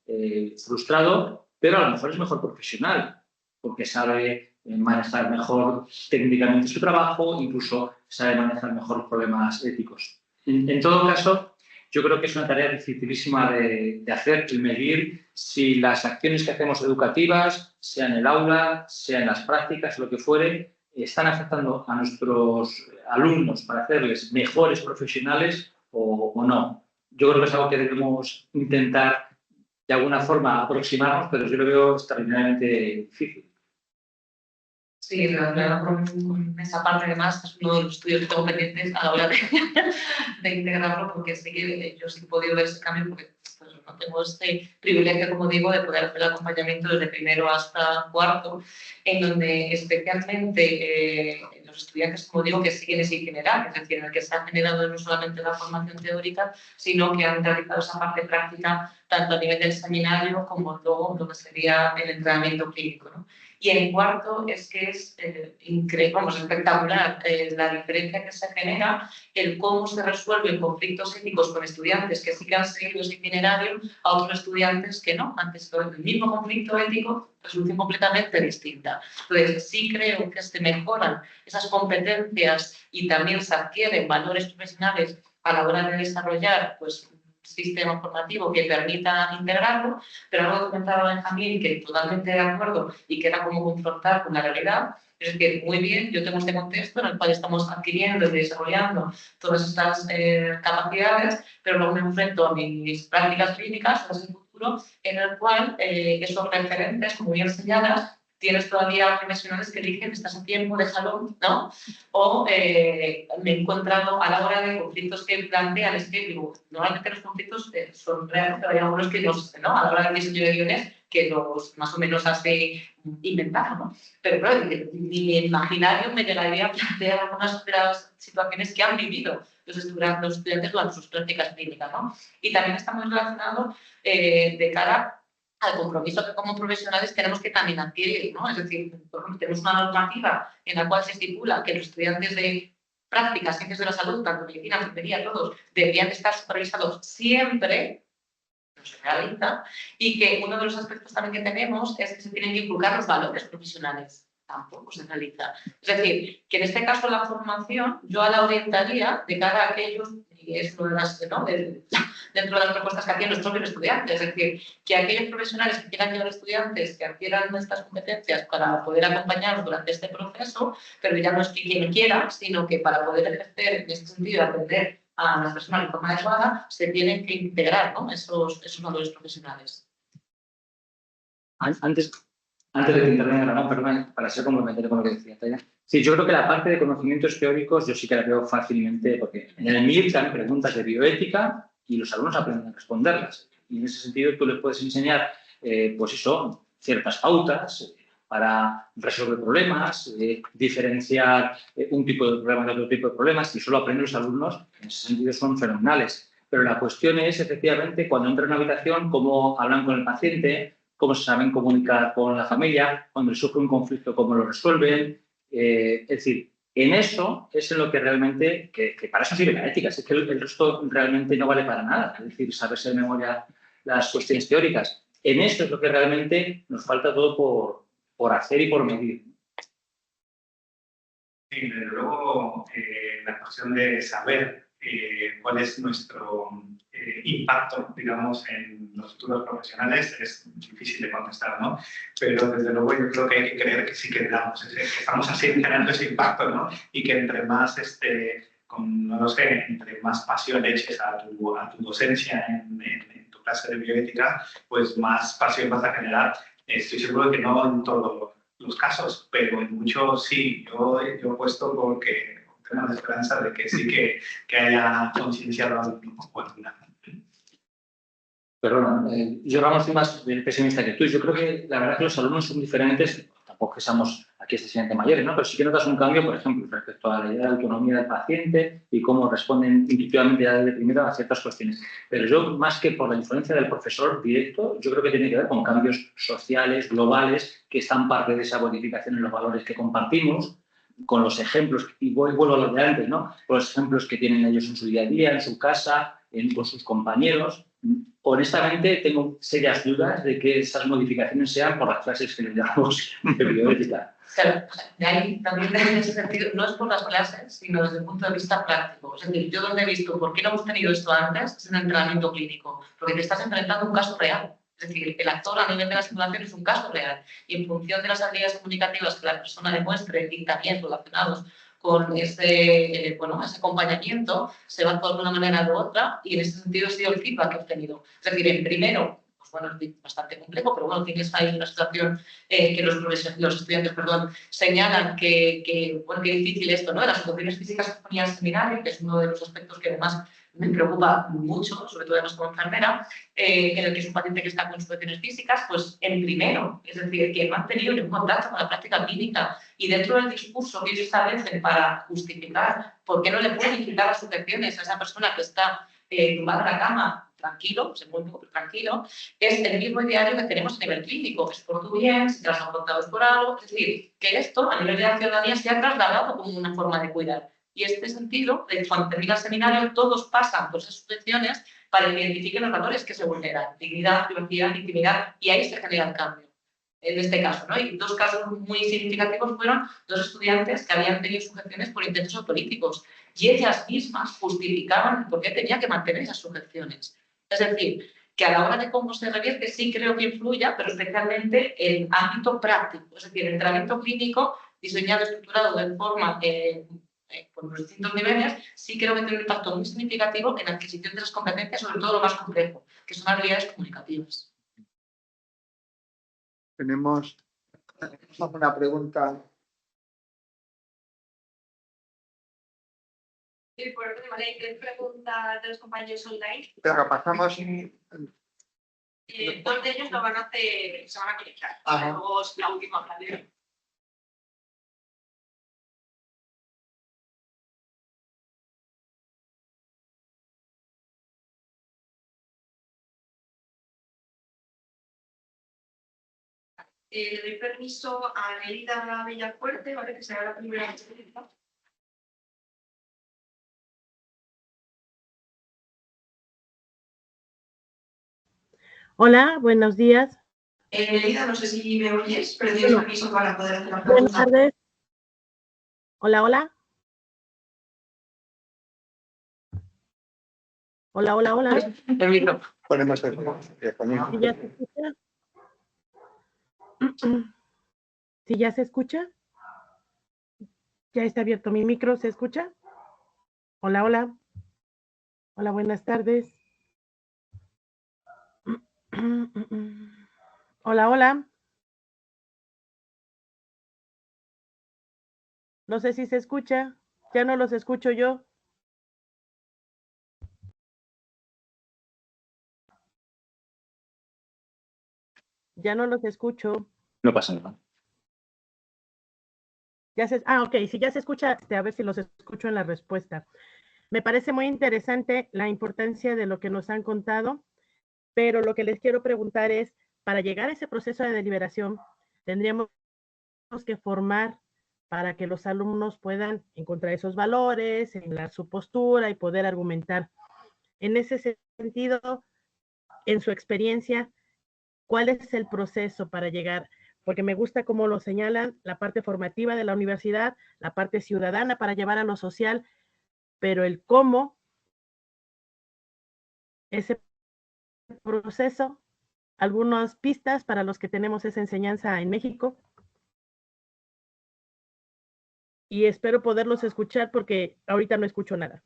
frustrado, pero a lo mejor es mejor profesional, porque sabe manejar mejor técnicamente su trabajo, incluso sabe manejar mejor problemas éticos. En todo caso, yo creo que es una tarea dificilísima de hacer y medir si las acciones que hacemos educativas, sea en el aula, sea en las prácticas, lo que fuere, están afectando a nuestros alumnos para hacerles mejores profesionales o no. Yo creo que es algo que debemos intentar de alguna forma aproximarnos, pero yo lo veo extraordinariamente difícil. Sí, con esa parte además es uno de los estudios que tengo pendientes a la hora de integrarlo, porque sí que yo sí he podido ver ese cambio, porque pues, no tengo este privilegio, como digo, de poder hacer el acompañamiento desde primero hasta cuarto, en donde especialmente los estudiantes, como digo, que siguen ese itinerario, es decir, en el que se ha generado no solamente la formación teórica, sino que han realizado esa parte práctica tanto a nivel del seminario como luego lo que sería el entrenamiento clínico, ¿no? Y en cuarto es que es increíble, vamos, espectacular la diferencia que se genera, el cómo se resuelven conflictos éticos con estudiantes que sí que han seguido ese itinerario a otros estudiantes que no, antes el mismo conflicto ético, resolución completamente distinta. Entonces, sí creo que se mejoran esas competencias y también se adquieren valores profesionales a la hora de desarrollar, pues, sistema formativo que permita integrarlo, pero algo que comentaba Benjamín, que totalmente de acuerdo y que era como confrontar con la realidad, es que muy bien, yo tengo este contexto en el cual estamos adquiriendo y desarrollando todas estas capacidades, pero luego me enfrento a mis prácticas clínicas, a ese futuro, en el cual esos referentes, como bien señalas, tienes todavía profesionales que eligen, estás a tiempo, déjalo, ¿no? O me he encontrado a la hora de conflictos que plantean, es que digo, normalmente los conflictos son reales, pero hay algunos que los, ¿no? A la hora del diseño de guiones, que los más o menos hace inventar, ¿no? Pero claro, mi imaginario me llegaría a plantear algunas de las situaciones que han vivido los estudiantes durante sus prácticas clínicas, ¿no? Y también está muy relacionado de cara al compromiso que como profesionales tenemos que también adquirir, ¿no? Es decir, por ejemplo, tenemos una normativa en la cual se estipula que los estudiantes de prácticas, ciencias de la salud, tanto medicina, enfermería, todos, deberían estar supervisados siempre, no se realiza, y que uno de los aspectos también que tenemos es que se tienen que inculcar los valores profesionales. Tampoco se realiza. Es decir, que en este caso la formación yo la orientaría de cara a aquellos, y es una de las, ¿no? Dentro de las propuestas que hacían los propios estudiantes, es decir, que aquellos profesionales que quieran llevar estudiantes que adquieran estas competencias para poder acompañarlos durante este proceso, pero ya no es que quien quiera, sino que para poder ejercer en este sentido, aprender a las personas de forma adecuada, se tienen que integrar, ¿no? esos valores profesionales. Antes de que intervenga, no, perdón, para ser complementario con lo que decía Taya. Sí, yo creo que la parte de conocimientos teóricos yo sí que la veo fácilmente, porque en el MIR dan preguntas de bioética y los alumnos aprenden a responderlas. Y en ese sentido tú les puedes enseñar, pues eso, ciertas pautas para resolver problemas, diferenciar un tipo de problema de otro tipo de problemas, y solo aprenden los alumnos, en ese sentido son fenomenales. Pero la cuestión es, efectivamente, cuando entran en una habitación, cómo hablan con el paciente, cómo se saben comunicar con la familia, cuando les surge un conflicto, cómo lo resuelven. Es decir, en eso es en lo que realmente, que para eso sirve la ética, es que el resto realmente no vale para nada, es decir, saberse de memoria las cuestiones teóricas. En eso es lo que realmente nos falta todo por hacer y por medir. Sí, desde luego, la cuestión de saber cuál es nuestro impacto, digamos, en los futuros profesionales es difícil de contestar, ¿no? Pero desde luego yo creo que hay que creer que sí que damos, que estamos así generando ese impacto, ¿no? Y que entre más, no lo sé, entre más pasión eches a tu docencia en tu clase de bioética, pues más pasión vas a generar. Estoy seguro de que no en todos los casos, pero en muchos sí. Yo apuesto porque tengo la esperanza de que sí que haya concienciado algo alguna. Perdona, yo Ramos soy más pesimista que tú. Yo creo que la verdad que los alumnos son diferentes, tampoco que seamos aquí excesivamente mayores, ¿no? Pero sí que notas un cambio, por ejemplo, respecto a la idea de autonomía del paciente y cómo responden intuitivamente ya desde primero a ciertas cuestiones. Pero yo, más que por la influencia del profesor directo, yo creo que tiene que ver con cambios sociales, globales, que están parte de esa modificación en los valores que compartimos, con los ejemplos, y vuelvo a lo de antes, ¿no? Con los ejemplos que tienen ellos en su día a día, en su casa, con sus compañeros. Honestamente, tengo serias dudas de que esas modificaciones sean por las clases que les llamamos de bioética. Claro, de ahí también en ese sentido, no es por las clases, sino desde el punto de vista práctico. Es decir, yo donde he visto por qué no hemos tenido esto antes es en el entrenamiento clínico, porque te estás enfrentando a un caso real. Es decir, el actor a nivel de la simulación es un caso real y en función de las habilidades comunicativas que la persona demuestre y también relacionados con ese acompañamiento, se va a actuar de una manera u otra y en ese sentido ha sido el feedback que he obtenido. Es decir, en primero, pues bueno, es bastante complejo, pero bueno, tienes ahí una situación que los estudiantes señalan que difícil esto, ¿no? Las situaciones físicas que ponía el seminario, que es uno de los aspectos que además me preocupa mucho, sobre todo además como enfermera, en el que es un paciente que está con situaciones físicas, pues en primero, es decir, que no han tenido ningún contacto con la práctica clínica y dentro del discurso que ellos establecen para justificar por qué no le pueden quitar las sujeciones a esa persona que está tumbada en la cama, tranquilo, se mueve muy tranquilo, es el mismo ideario que tenemos a nivel clínico, es por tu bien, si te has afrontado por algo, es decir, que esto a nivel de la ciudadanía se ha trasladado como una forma de cuidar. Y en este sentido, cuando termina el seminario, todos pasan por esas sujeciones para que identifiquen los valores que se vulneran, dignidad, privacidad, intimidad, y ahí se genera el cambio. En este caso, ¿no? Y dos casos muy significativos fueron dos estudiantes que habían tenido sujeciones por intentos autolíticos y ellas mismas justificaban por qué tenía que mantener esas sujeciones. Es decir, que a la hora de cómo se revierte sí creo que influya, pero especialmente en ámbito práctico, es decir, el entrenamiento clínico diseñado, estructurado de forma por los distintos niveles, sí creo que tiene un impacto muy significativo en la adquisición de las competencias, sobre todo lo más complejo, que son habilidades comunicativas. Tenemos una pregunta. Sí, por orden, ¿vale? ¿Qué preguntas de los compañeros online? Pero pasamos. Dos de ellos se van a conectar. Luego es la última parte. Le doy permiso a Nelida Villafuerte, ¿vale? Que será la primera pregunta. Hola, buenos días. Nelida, no sé si me oyes, pero tienes permiso para poder hacer la pregunta. Buenas tardes. Hola, hola. Hola, hola, hola. Ponemos el ¿Sí ya se escucha? ¿Sí ya se escucha? ¿Ya está abierto mi micro? ¿Se escucha? Hola, hola. Hola, buenas tardes. Hola, hola. No sé si se escucha. Ya no los escucho yo. Ya no los escucho. No pasa nada. Ok, si ya se escucha, a ver si los escucho en la respuesta. Me parece muy interesante la importancia de lo que nos han contado, pero lo que les quiero preguntar es, para llegar a ese proceso de deliberación, tendríamos que formar para que los alumnos puedan encontrar esos valores, encontrar su postura y poder argumentar. En ese sentido, en su experiencia, ¿cuál es el proceso para llegar? Porque me gusta cómo lo señalan, la parte formativa de la universidad, la parte ciudadana para llevar a lo social, pero el cómo, ese proceso, algunas pistas para los que tenemos esa enseñanza en México. Y espero poderlos escuchar porque ahorita no escucho nada.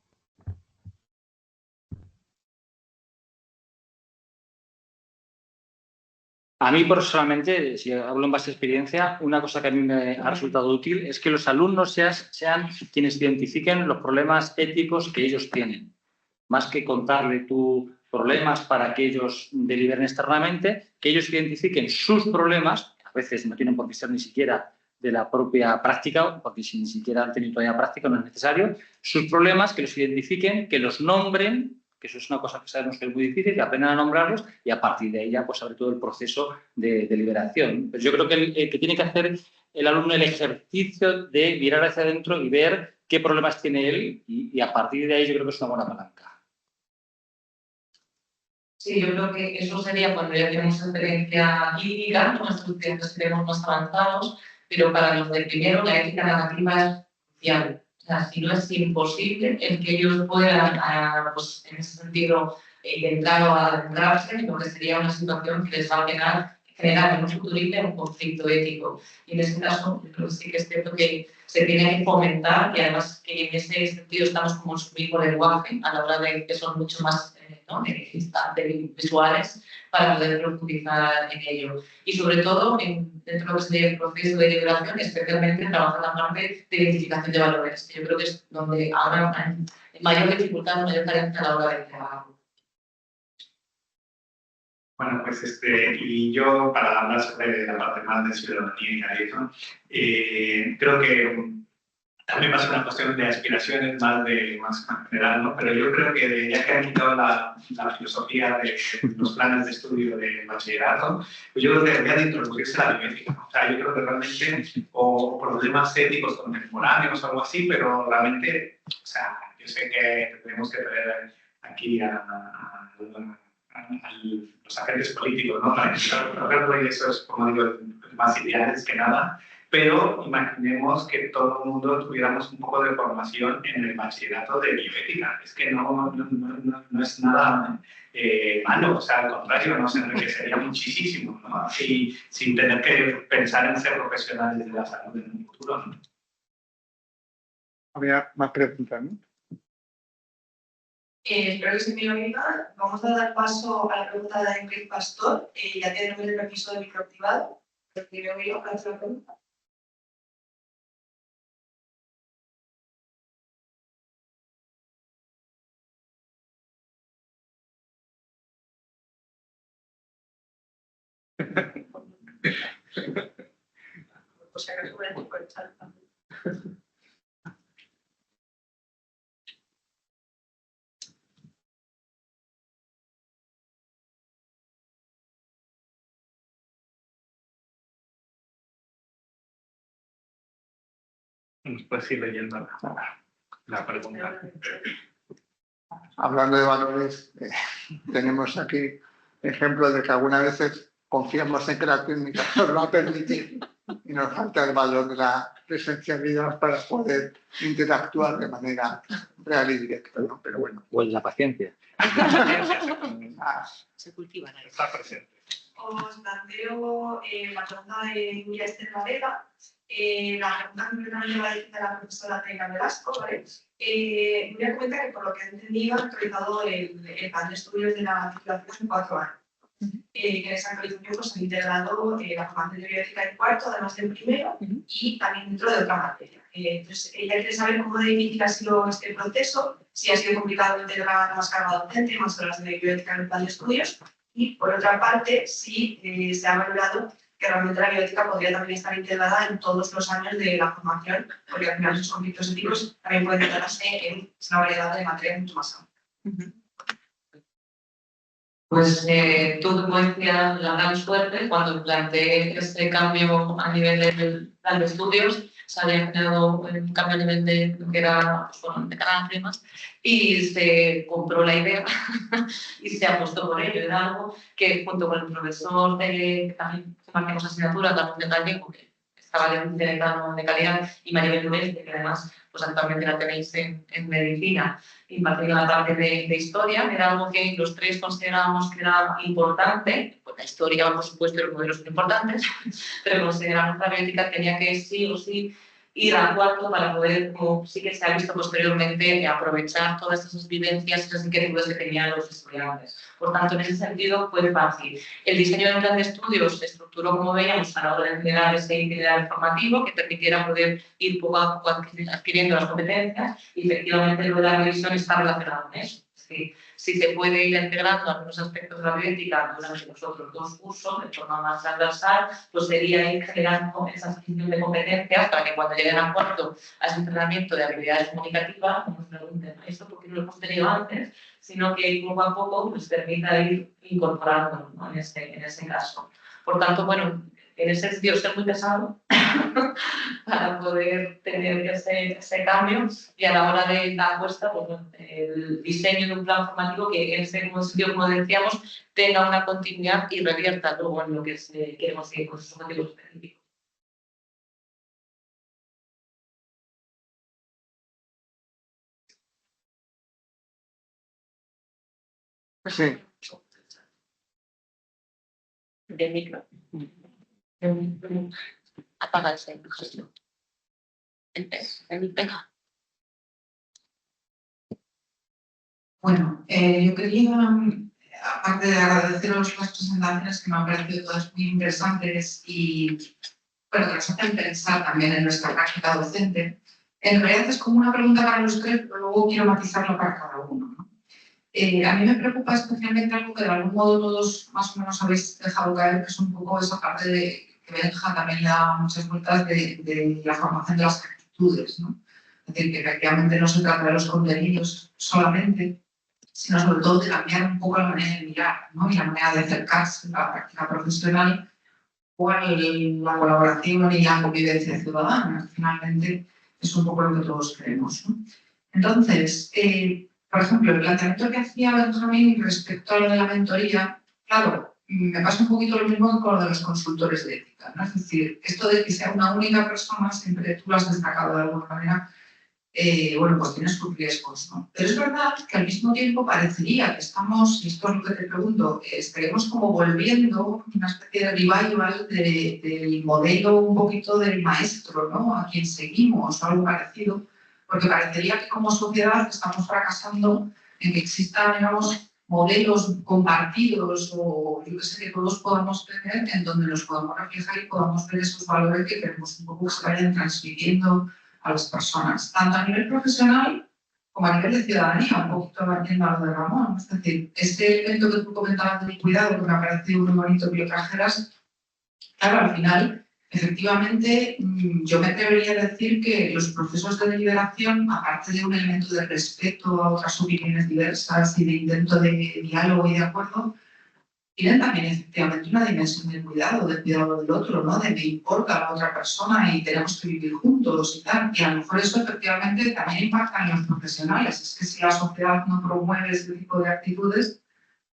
A mí personalmente, si hablo en base a experiencia, una cosa que a mí me ha resultado útil es que los alumnos sean quienes identifiquen los problemas éticos que ellos tienen. Más que contarle tus problemas para que ellos deliberen externamente, que ellos identifiquen sus problemas, veces no tienen por qué ser ni siquiera de la propia práctica, porque si ni siquiera han tenido todavía práctica no es necesario, sus problemas, que los identifiquen, que los nombren, que eso es una cosa que sabemos que es muy difícil, que aprendan a nombrarlos y a partir de ahí ya, pues, sobre todo el proceso de liberación. Pero yo creo que tiene que hacer el alumno el ejercicio de mirar hacia adentro y ver qué problemas tiene él y a partir de ahí yo creo que es una buena palanca. Sí, yo creo que eso sería cuando ya tenemos experiencia clínica, nuestros estudiantes seremos más avanzados, pero para los de primero la ética narrativa es crucial. O sea, si no es imposible el que ellos puedan, pues, en ese sentido, entrar o adentrarse en lo que sería una situación que les va a generar en un futuro un conflicto ético. Y en ese caso, yo creo que sí que es cierto que se tiene que fomentar y además que en ese sentido estamos como su mismo lenguaje a la hora de que son mucho más visuales para poder profundizar en ello. Y sobre todo, dentro de lo que sería el proceso de liberación, especialmente trabajar la parte de identificación de valores, que yo creo que es donde ahora hay mayor dificultad, mayor carencia a la hora de trabajo. Bueno, pues y yo para hablar sobre la parte más de ciudadanía y eso, creo que también va a ser una cuestión de aspiraciones más general, ¿no? Pero yo creo que ya que han quitado la filosofía de los planes de estudio de bachillerato, pues yo creo que debería de introducirse la bioética. O sea, yo creo que realmente, o problemas éticos contemporáneos o algo así, pero realmente, o sea, yo sé que tenemos que traer aquí a los agentes políticos, ¿no? Para intentar, y eso es, como digo, más ideales que nada. Pero imaginemos que todo el mundo tuviéramos un poco de formación en el bachillerato de bioética. Es que no es nada malo, o sea, al contrario, nos enriquecería muchísimo, ¿no? Y sin tener que pensar en ser profesionales de la salud en un futuro, ¿no? Había más preguntas, ¿no? Espero que se me oiga. Vamos a dar paso a la pregunta de Ingrid Pastor. Ya tiene el permiso de micro activado. Primero yo para hacer la pregunta. O sea, que voy a decir por el chat también. Nos puedes ir leyendo la pregunta. Hablando de valores, tenemos aquí ejemplos de que algunas veces confiamos en que la técnica nos lo va a permitir y nos falta el valor de la presencialidad para poder interactuar de manera real y directa, ¿no? Pero bueno. O en la paciencia. Se cultiva ahí. Está presente. Os planteo la pregunta de Nuria Esther Varela. La pregunta concretamente va dirigida a la profesora Teina Velasco, ¿vale? Nuria comenta que, por lo que he entendido, ha actualizado el plan de estudios de la titulación en 4 años. Que en esa actualización pues, han integrado la formación de bioética en cuarto, además del primero, y también dentro de otra materia. Entonces, ella quiere saber cómo de difícil ha sido este proceso, si ha sido complicado integrar más carga docente, más horas de bioética en el plan de estudios, y por otra parte, si se ha valorado que realmente la bioética podría también estar integrada en todos los años de la formación, porque al final esos conflictos éticos también pueden tratarse en una variedad de materias mucho más amplia. Pues tuve, como decía, la gran suerte cuando planteé este cambio a nivel del plan de estudios. Se había generado un cambio a nivel de lo que era, pues, bueno, de cada temas, y se compró la idea y se apostó por ello. Era algo que, junto con el profesor que también compartimos asignatura, también de gallego, que estaba de decano de calidad, y María Belén, que además pues actualmente la tenéis en medicina, impartiendo la parte de historia, era algo que los tres considerábamos que era importante. Pues la historia, por supuesto, y los modelos son importantes, pero consideramos que la bioética tenía que sí o sí ir a cuarto para poder, como sí que se ha visto posteriormente, aprovechar todas esas vivencias, esas inquietudes que tenían los estudiantes. Por tanto, en ese sentido fue fácil. El diseño del plan de estudios se estructuró, como veíamos, a la hora de generar ese itinerario formativo que permitiera poder ir poco a poco adquiriendo las competencias, y efectivamente lo de la revisión está relacionado con eso. Es decir, si se puede ir integrando algunos aspectos de la bioética durante los otros 2 cursos de forma más transversal, pues sería ir generando esa adquisición de competencias para que cuando lleguen a cuarto a ese entrenamiento de habilidades comunicativas, no nos pregunten esto porque no lo hemos tenido antes, sino que poco a poco nos permita ir incorporando, ¿no? en ese caso. Por tanto, bueno, en ese sentido ser muy pesado para poder tener ese cambio y a la hora de la apuesta, pues, el diseño de un plan formativo que en ese sentido, como decíamos, tenga una continuidad y revierta luego en lo que queremos seguir con esos objetivos específicos. Sí. De micro. Apaga ese micro. Venga. Bueno, yo quería, aparte de agradeceros las presentaciones que me han parecido todas muy interesantes y bueno, que nos hacen pensar también en nuestra práctica docente, en realidad es como una pregunta para los tres, pero luego quiero matizarlo para cada uno, ¿no? A mí me preocupa especialmente algo que de algún modo todos más o menos habéis dejado caer, que es un poco esa parte de que Benja también da muchas vueltas de la formación de las actitudes, ¿no? Es decir, que efectivamente no se trata de los contenidos solamente, sino sobre todo de cambiar un poco la manera de mirar, ¿no? Y la manera de acercarse a la práctica profesional o a la colaboración y la convivencia ciudadana. Finalmente es un poco lo que todos queremos, ¿no? Entonces, por ejemplo, el planteamiento que hacía Benjamín respecto a lo de la mentoría, claro, me pasa un poquito lo mismo con lo de los consultores de ética, ¿no? Es decir, esto de que sea una única persona, siempre tú lo has destacado de alguna manera, bueno, pues tiene sus riesgos, ¿no? Pero es verdad que al mismo tiempo parecería que estamos, y esto es lo que te pregunto, estaremos como volviendo una especie de revival del modelo un poquito del maestro, ¿no? A quien seguimos o algo parecido, porque parecería que como sociedad estamos fracasando en que existan, digamos, modelos compartidos o yo que sé que todos podamos tener en donde nos podamos reflejar y podamos ver esos valores que queremos un poco que se vayan transmitiendo a las personas, tanto a nivel profesional como a nivel de ciudadanía, un poquito batiendo a lo de Ramón. Es decir, este evento que tú comentabas del cuidado, que me ha parecido muy bonito que lo trajeras, claro, al final, efectivamente, yo me atrevería a decir que los procesos de deliberación, aparte de un elemento de respeto a otras opiniones diversas y de intento de diálogo y de acuerdo, tienen también efectivamente una dimensión del cuidado del otro, ¿no? De me importa la otra persona y tenemos que vivir juntos y tal. Y a lo mejor eso efectivamente también impacta en los profesionales. Es que si la sociedad no promueve ese tipo de actitudes,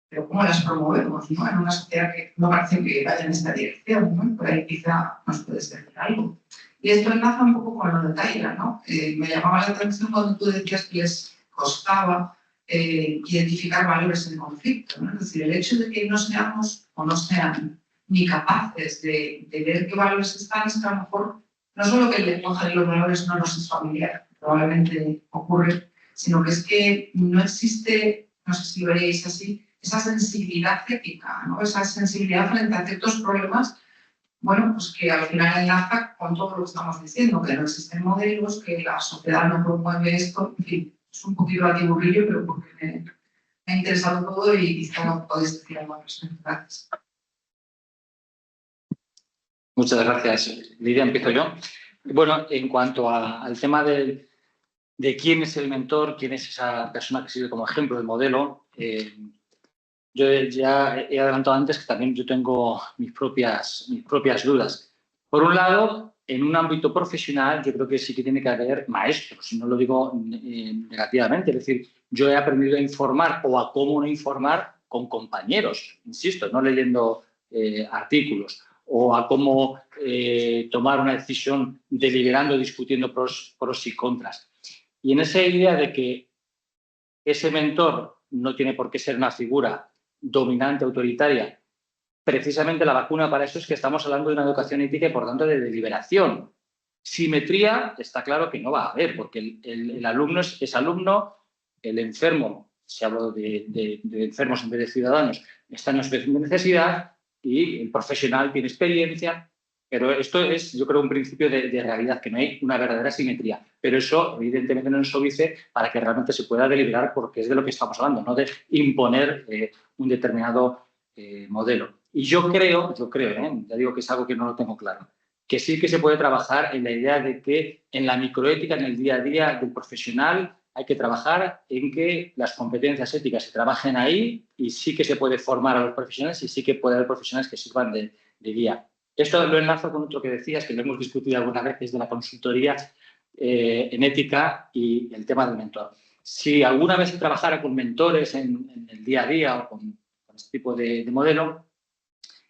pero ¿cómo las promovemos, ¿no? En una sociedad que no parece que vaya en esta dirección, ¿no? Por ahí quizá nos puedes decir algo. Y esto enlaza un poco con lo de Taira, ¿no? Me llamaba la atención cuando tú decías que les costaba identificar valores en conflicto, ¿no? Es decir, el hecho de que no seamos o no sean ni capaces de ver qué valores están, es que a lo mejor no solo que el lenguaje de los valores no nos es familiar, probablemente ocurre, sino que es que no existe, no sé si lo veréis así, esa sensibilidad ética, ¿no? Esa sensibilidad frente a ciertos problemas, bueno, pues que al final enlaza con todo lo que estamos diciendo, que no existen modelos, que la sociedad no promueve esto, en fin. Es un poquito batiburrillo, pero porque me ha interesado todo y quizá podéis decir algo al respecto. Gracias. Muchas gracias, Lidia. Empiezo yo. Bueno, en cuanto al tema de quién es el mentor, quién es esa persona que sirve como ejemplo, el modelo, yo ya he adelantado antes que también yo tengo mis propias dudas. Por un lado, en un ámbito profesional, yo creo que sí que tiene que haber maestros, y no lo digo negativamente, es decir, yo he aprendido a informar o a cómo no informar con compañeros, insisto, no leyendo artículos, o a cómo tomar una decisión deliberando, discutiendo pros y contras. Y en esa idea de que ese mentor no tiene por qué ser una figura dominante, autoritaria, precisamente la vacuna para eso es que estamos hablando de una educación ética y, por tanto, de deliberación. Simetría está claro que no va a haber, porque el alumno es alumno, el enfermo, se habla de enfermos en vez de ciudadanos, está en una situación de necesidad y el profesional tiene experiencia Pero esto es, yo creo, un principio de realidad, que no hay una verdadera simetría. Pero eso, evidentemente, no ensobiece para que realmente se pueda deliberar, porque es de lo que estamos hablando, no de imponer un determinado modelo. Y yo creo, ya digo que es algo que no lo tengo claro, que sí que se puede trabajar en la idea de que en la microética, en el día a día del profesional, hay que trabajar en que las competencias éticas se trabajen ahí y sí que se puede formar a los profesionales y sí que puede haber profesionales que sirvan de guía. Esto lo enlazo con otro que decías, que lo hemos discutido algunas veces, de la consultoría en ética y el tema del mentor. Si alguna vez se trabajara con mentores en el día a día o con este tipo de modelo,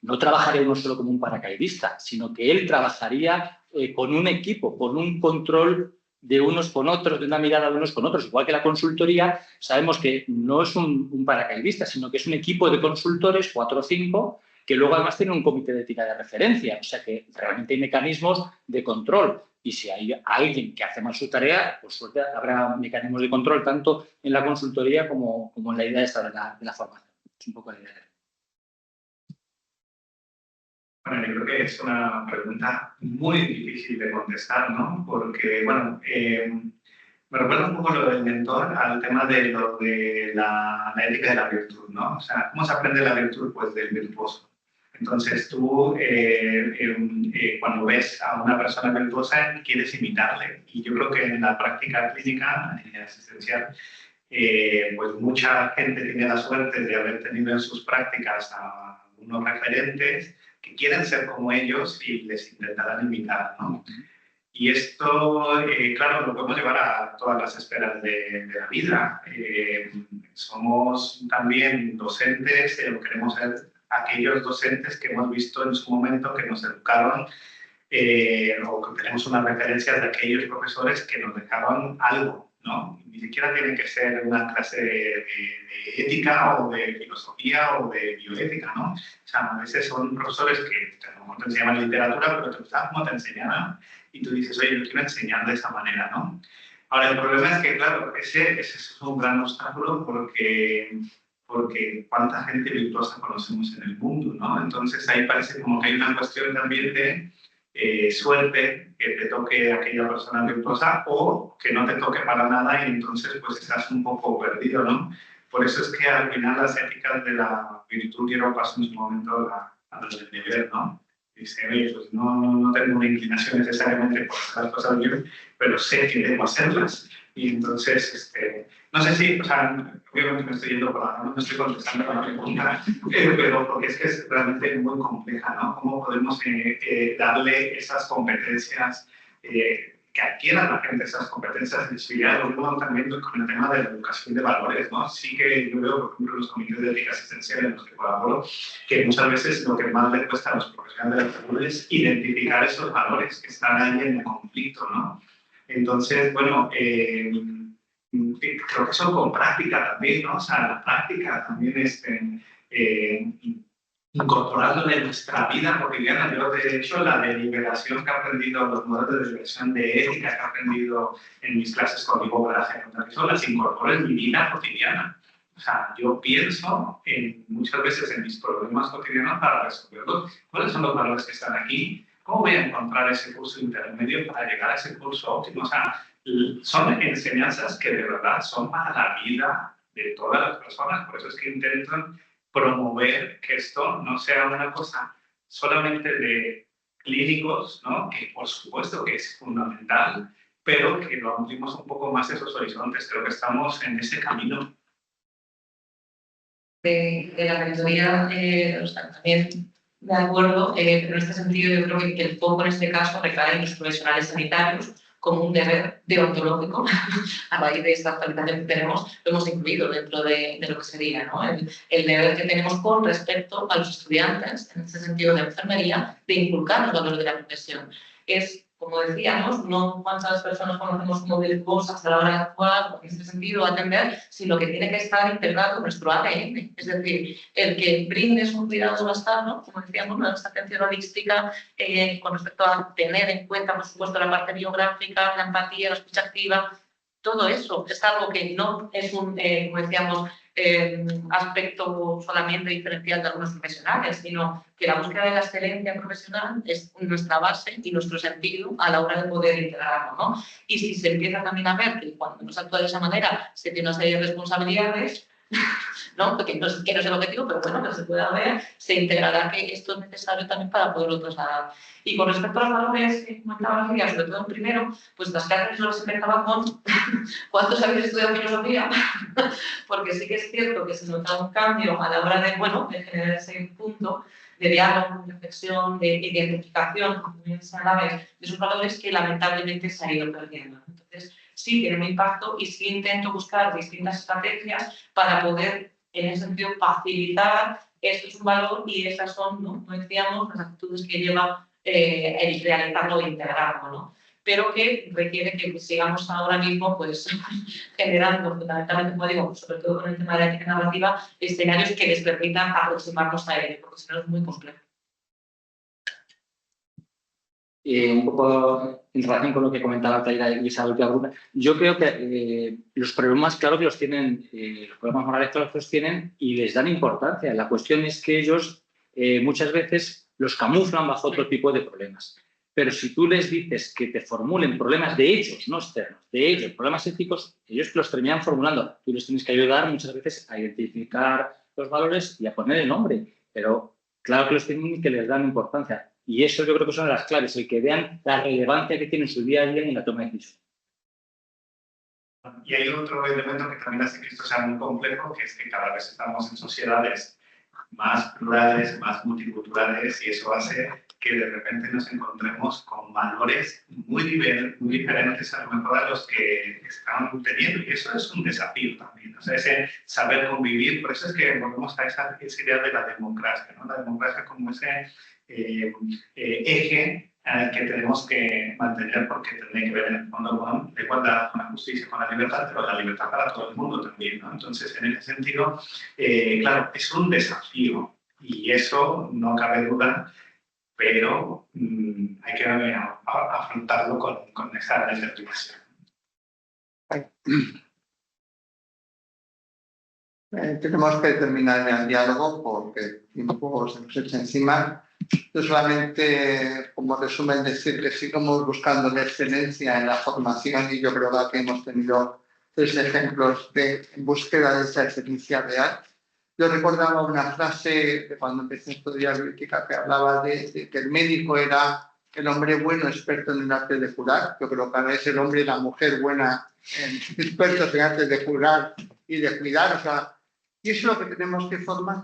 no trabajaría uno solo como un paracaidista, sino que él trabajaría con un equipo, con un control de unos con otros, de una mirada de unos con otros. Igual que la consultoría, sabemos que no es un paracaidista, sino que es un equipo de consultores, 4 o 5, que luego además tienen un comité de ética de referencia. O sea que realmente hay mecanismos de control. Y si hay alguien que hace mal su tarea, por suerte habrá mecanismos de control tanto en la consultoría como en la idea esta de la formación. Es un poco la idea. Bueno, yo creo que es una pregunta muy difícil de contestar, ¿no? Porque, bueno, me recuerda un poco lo del mentor al tema de lo de la ética de la virtud, ¿no? O sea, ¿cómo se aprende la virtud? Pues del virtuoso. Entonces tú, cuando ves a una persona virtuosa, quieres imitarle. Y yo creo que en la práctica clínica asistencial, pues mucha gente tiene la suerte de haber tenido en sus prácticas a unos referentes que quieren ser como ellos y les intentarán imitar, ¿no? Y esto, claro, lo podemos llevar a todas las esferas de la vida. Somos también docentes, queremos ser aquellos docentes que hemos visto en su momento que nos educaron, o que tenemos unas referencias de aquellos profesores que nos dejaron algo, ¿no? Ni siquiera tiene que ser una clase de ética o de filosofía o de bioética, ¿no? O sea, a veces son profesores que a lo mejor te enseñaban literatura, pero te gustaban cómo te enseñaban. Y tú dices, oye, yo quiero enseñar de esa manera, ¿no? Ahora, el problema es que, claro, ese es un gran obstáculo porque cuánta gente virtuosa conocemos en el mundo, ¿no? Entonces, ahí parece como que hay una cuestión también de suerte, que te toque aquella persona virtuosa o que no te toque para nada y entonces pues estás un poco perdido, ¿no? Por eso es que al final las éticas de la virtud dieron paso en su momento a las del deber, ¿no? Dice, oye, pues no tengo una inclinación necesariamente por hacer las cosas bien, pero sé que debo hacerlas. Y entonces, no sé si, o sea, obviamente me estoy yendo por la, no me estoy contestando a la pregunta, pero porque es que es realmente muy compleja, ¿no? ¿Cómo podemos darle esas competencias, que adquieran la gente esas competencias de civilidad? Lo mismo también con el tema de la educación de valores, ¿no? Sí que yo veo, por ejemplo, en los comités de ética asistencial en los que colaboro, que muchas veces lo que más le cuesta a los profesionales de la salud es identificar esos valores que están ahí en el conflicto, ¿no? Entonces, bueno, creo que eso con práctica también, ¿no? O sea, la práctica también es incorporarlo en nuestra vida cotidiana. Yo, de hecho, la deliberación que he aprendido, los modelos de deliberación de ética que he aprendido en mis clases con Ivo Baraja, eso las incorporo en mi vida cotidiana. O sea, yo pienso muchas veces en mis problemas cotidianos para resolverlos. ¿Cuáles son los valores que están aquí? ¿Cómo voy a encontrar ese curso intermedio para llegar a ese curso óptimo? O sea, son enseñanzas que de verdad son para la vida de todas las personas. Por eso es que intentan promover que esto no sea una cosa solamente de clínicos, ¿no? Que por supuesto que es fundamental, pero que lo ampliemos un poco más esos horizontes. Creo que estamos en ese camino. De la mentoría, también de acuerdo, pero en este sentido yo creo que el foco en este caso recae en los profesionales sanitarios como un deber deontológico. A raíz de esta actualización que tenemos, lo hemos incluido dentro de lo que sería, ¿no? El deber que tenemos con respecto a los estudiantes, en este sentido de enfermería, de inculcar los valores de la profesión. Es, como decíamos, no cuántas personas conocemos como virtuosas a la hora de actuar, en este sentido, atender, sino que tiene que estar integrado con nuestro ADN. Es decir, el que brindes un cuidado bastardo, como decíamos, nuestra atención holística, con respecto a tener en cuenta, por supuesto, la parte biográfica, la empatía, la escucha activa, todo eso es algo que no es como decíamos, aspecto solamente diferencial de algunos profesionales, sino que la búsqueda de la excelencia profesional es nuestra base y nuestro sentido a la hora de poder integrarlo, ¿no? Y si se empieza también a ver que cuando no se actúa de esa manera se tiene una serie de responsabilidades, ¿no? Que no es el objetivo, pero bueno, que se pueda ver, se integrará que esto es necesario también para poderlo trasladar. Y con respecto a los valores que comentaba Lidia, sobre todo en primero, pues las clases no las empezaba con ¿cuántos habéis estudiado filosofía? Porque sí que es cierto que se nota un cambio a la hora de, bueno, de generar ese punto de diálogo, de reflexión, de identificación, como bien se habla, de esos valores que lamentablemente se ha ido perdiendo. Entonces, sí tiene un impacto y sí intento buscar distintas estrategias para poder, en ese sentido, facilitar esto es un valor y esas son, ¿no? Como decíamos, las actitudes que lleva el realizarlo e integrarlo, ¿no? Pero que requiere que sigamos ahora mismo pues, generando, fundamentalmente, como digo, sobre todo con el tema de la ética narrativa, escenarios que les permitan aproximarnos a ello, porque si no es muy complejo. Un poco en relación con lo que comentaba Taira y esa última pregunta, yo creo que los problemas, claro que los tienen, los problemas morales claro que los tienen y les dan importancia. La cuestión es que ellos muchas veces los camuflan bajo otro tipo de problemas. Pero si tú les dices que te formulen problemas de ellos, no externos, de ellos, problemas éticos, ellos los terminan formulando. Tú les tienes que ayudar muchas veces a identificar los valores y a poner el nombre. Pero claro que los tienen y que les dan importancia. Y eso yo creo que son las claves, el que vean la relevancia que tiene en su día a día en la toma de decisiones. Y hay otro elemento que también hace que esto sea muy complejo, que es que cada vez estamos en sociedades más plurales, más multiculturales, y eso hace que de repente nos encontremos con valores muy diferentes a lo mejor a los que están teniendo, y eso es un desafío también, o sea, ese saber convivir. Por eso es que volvemos a esa idea de la democracia, ¿no? La democracia como ese eje que tenemos que mantener, porque tiene que ver en el fondo con la igualdad, con la justicia, con la libertad, pero la libertad para todo el mundo también, ¿no? Entonces, en ese sentido, claro, es un desafío y eso no cabe duda, pero hay que afrontarlo con esa determinación. Tenemos que terminar el diálogo porque el tiempo se nos echa encima. Yo solamente, como resumen, decir que sigamos buscando la excelencia en la formación y yo creo que aquí hemos tenido 3 ejemplos de búsqueda de esa excelencia real. Yo recordaba una frase de cuando empecé a estudiar bioética que hablaba de que el médico era el hombre bueno experto en el arte de curar. Yo creo que ahora es el hombre y la mujer buena expertos en arte de curar y de cuidar. O sea, y eso es lo que tenemos que formar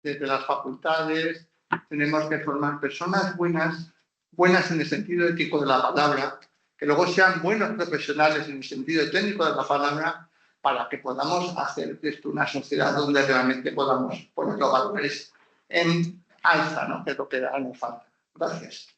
desde las facultades. Tenemos que formar personas buenas en el sentido ético de la palabra, que luego sean buenos profesionales en el sentido técnico de la palabra, para que podamos hacer de esto una sociedad donde realmente podamos poner los valores en alza, ¿no? Que es lo que nos falta. Gracias.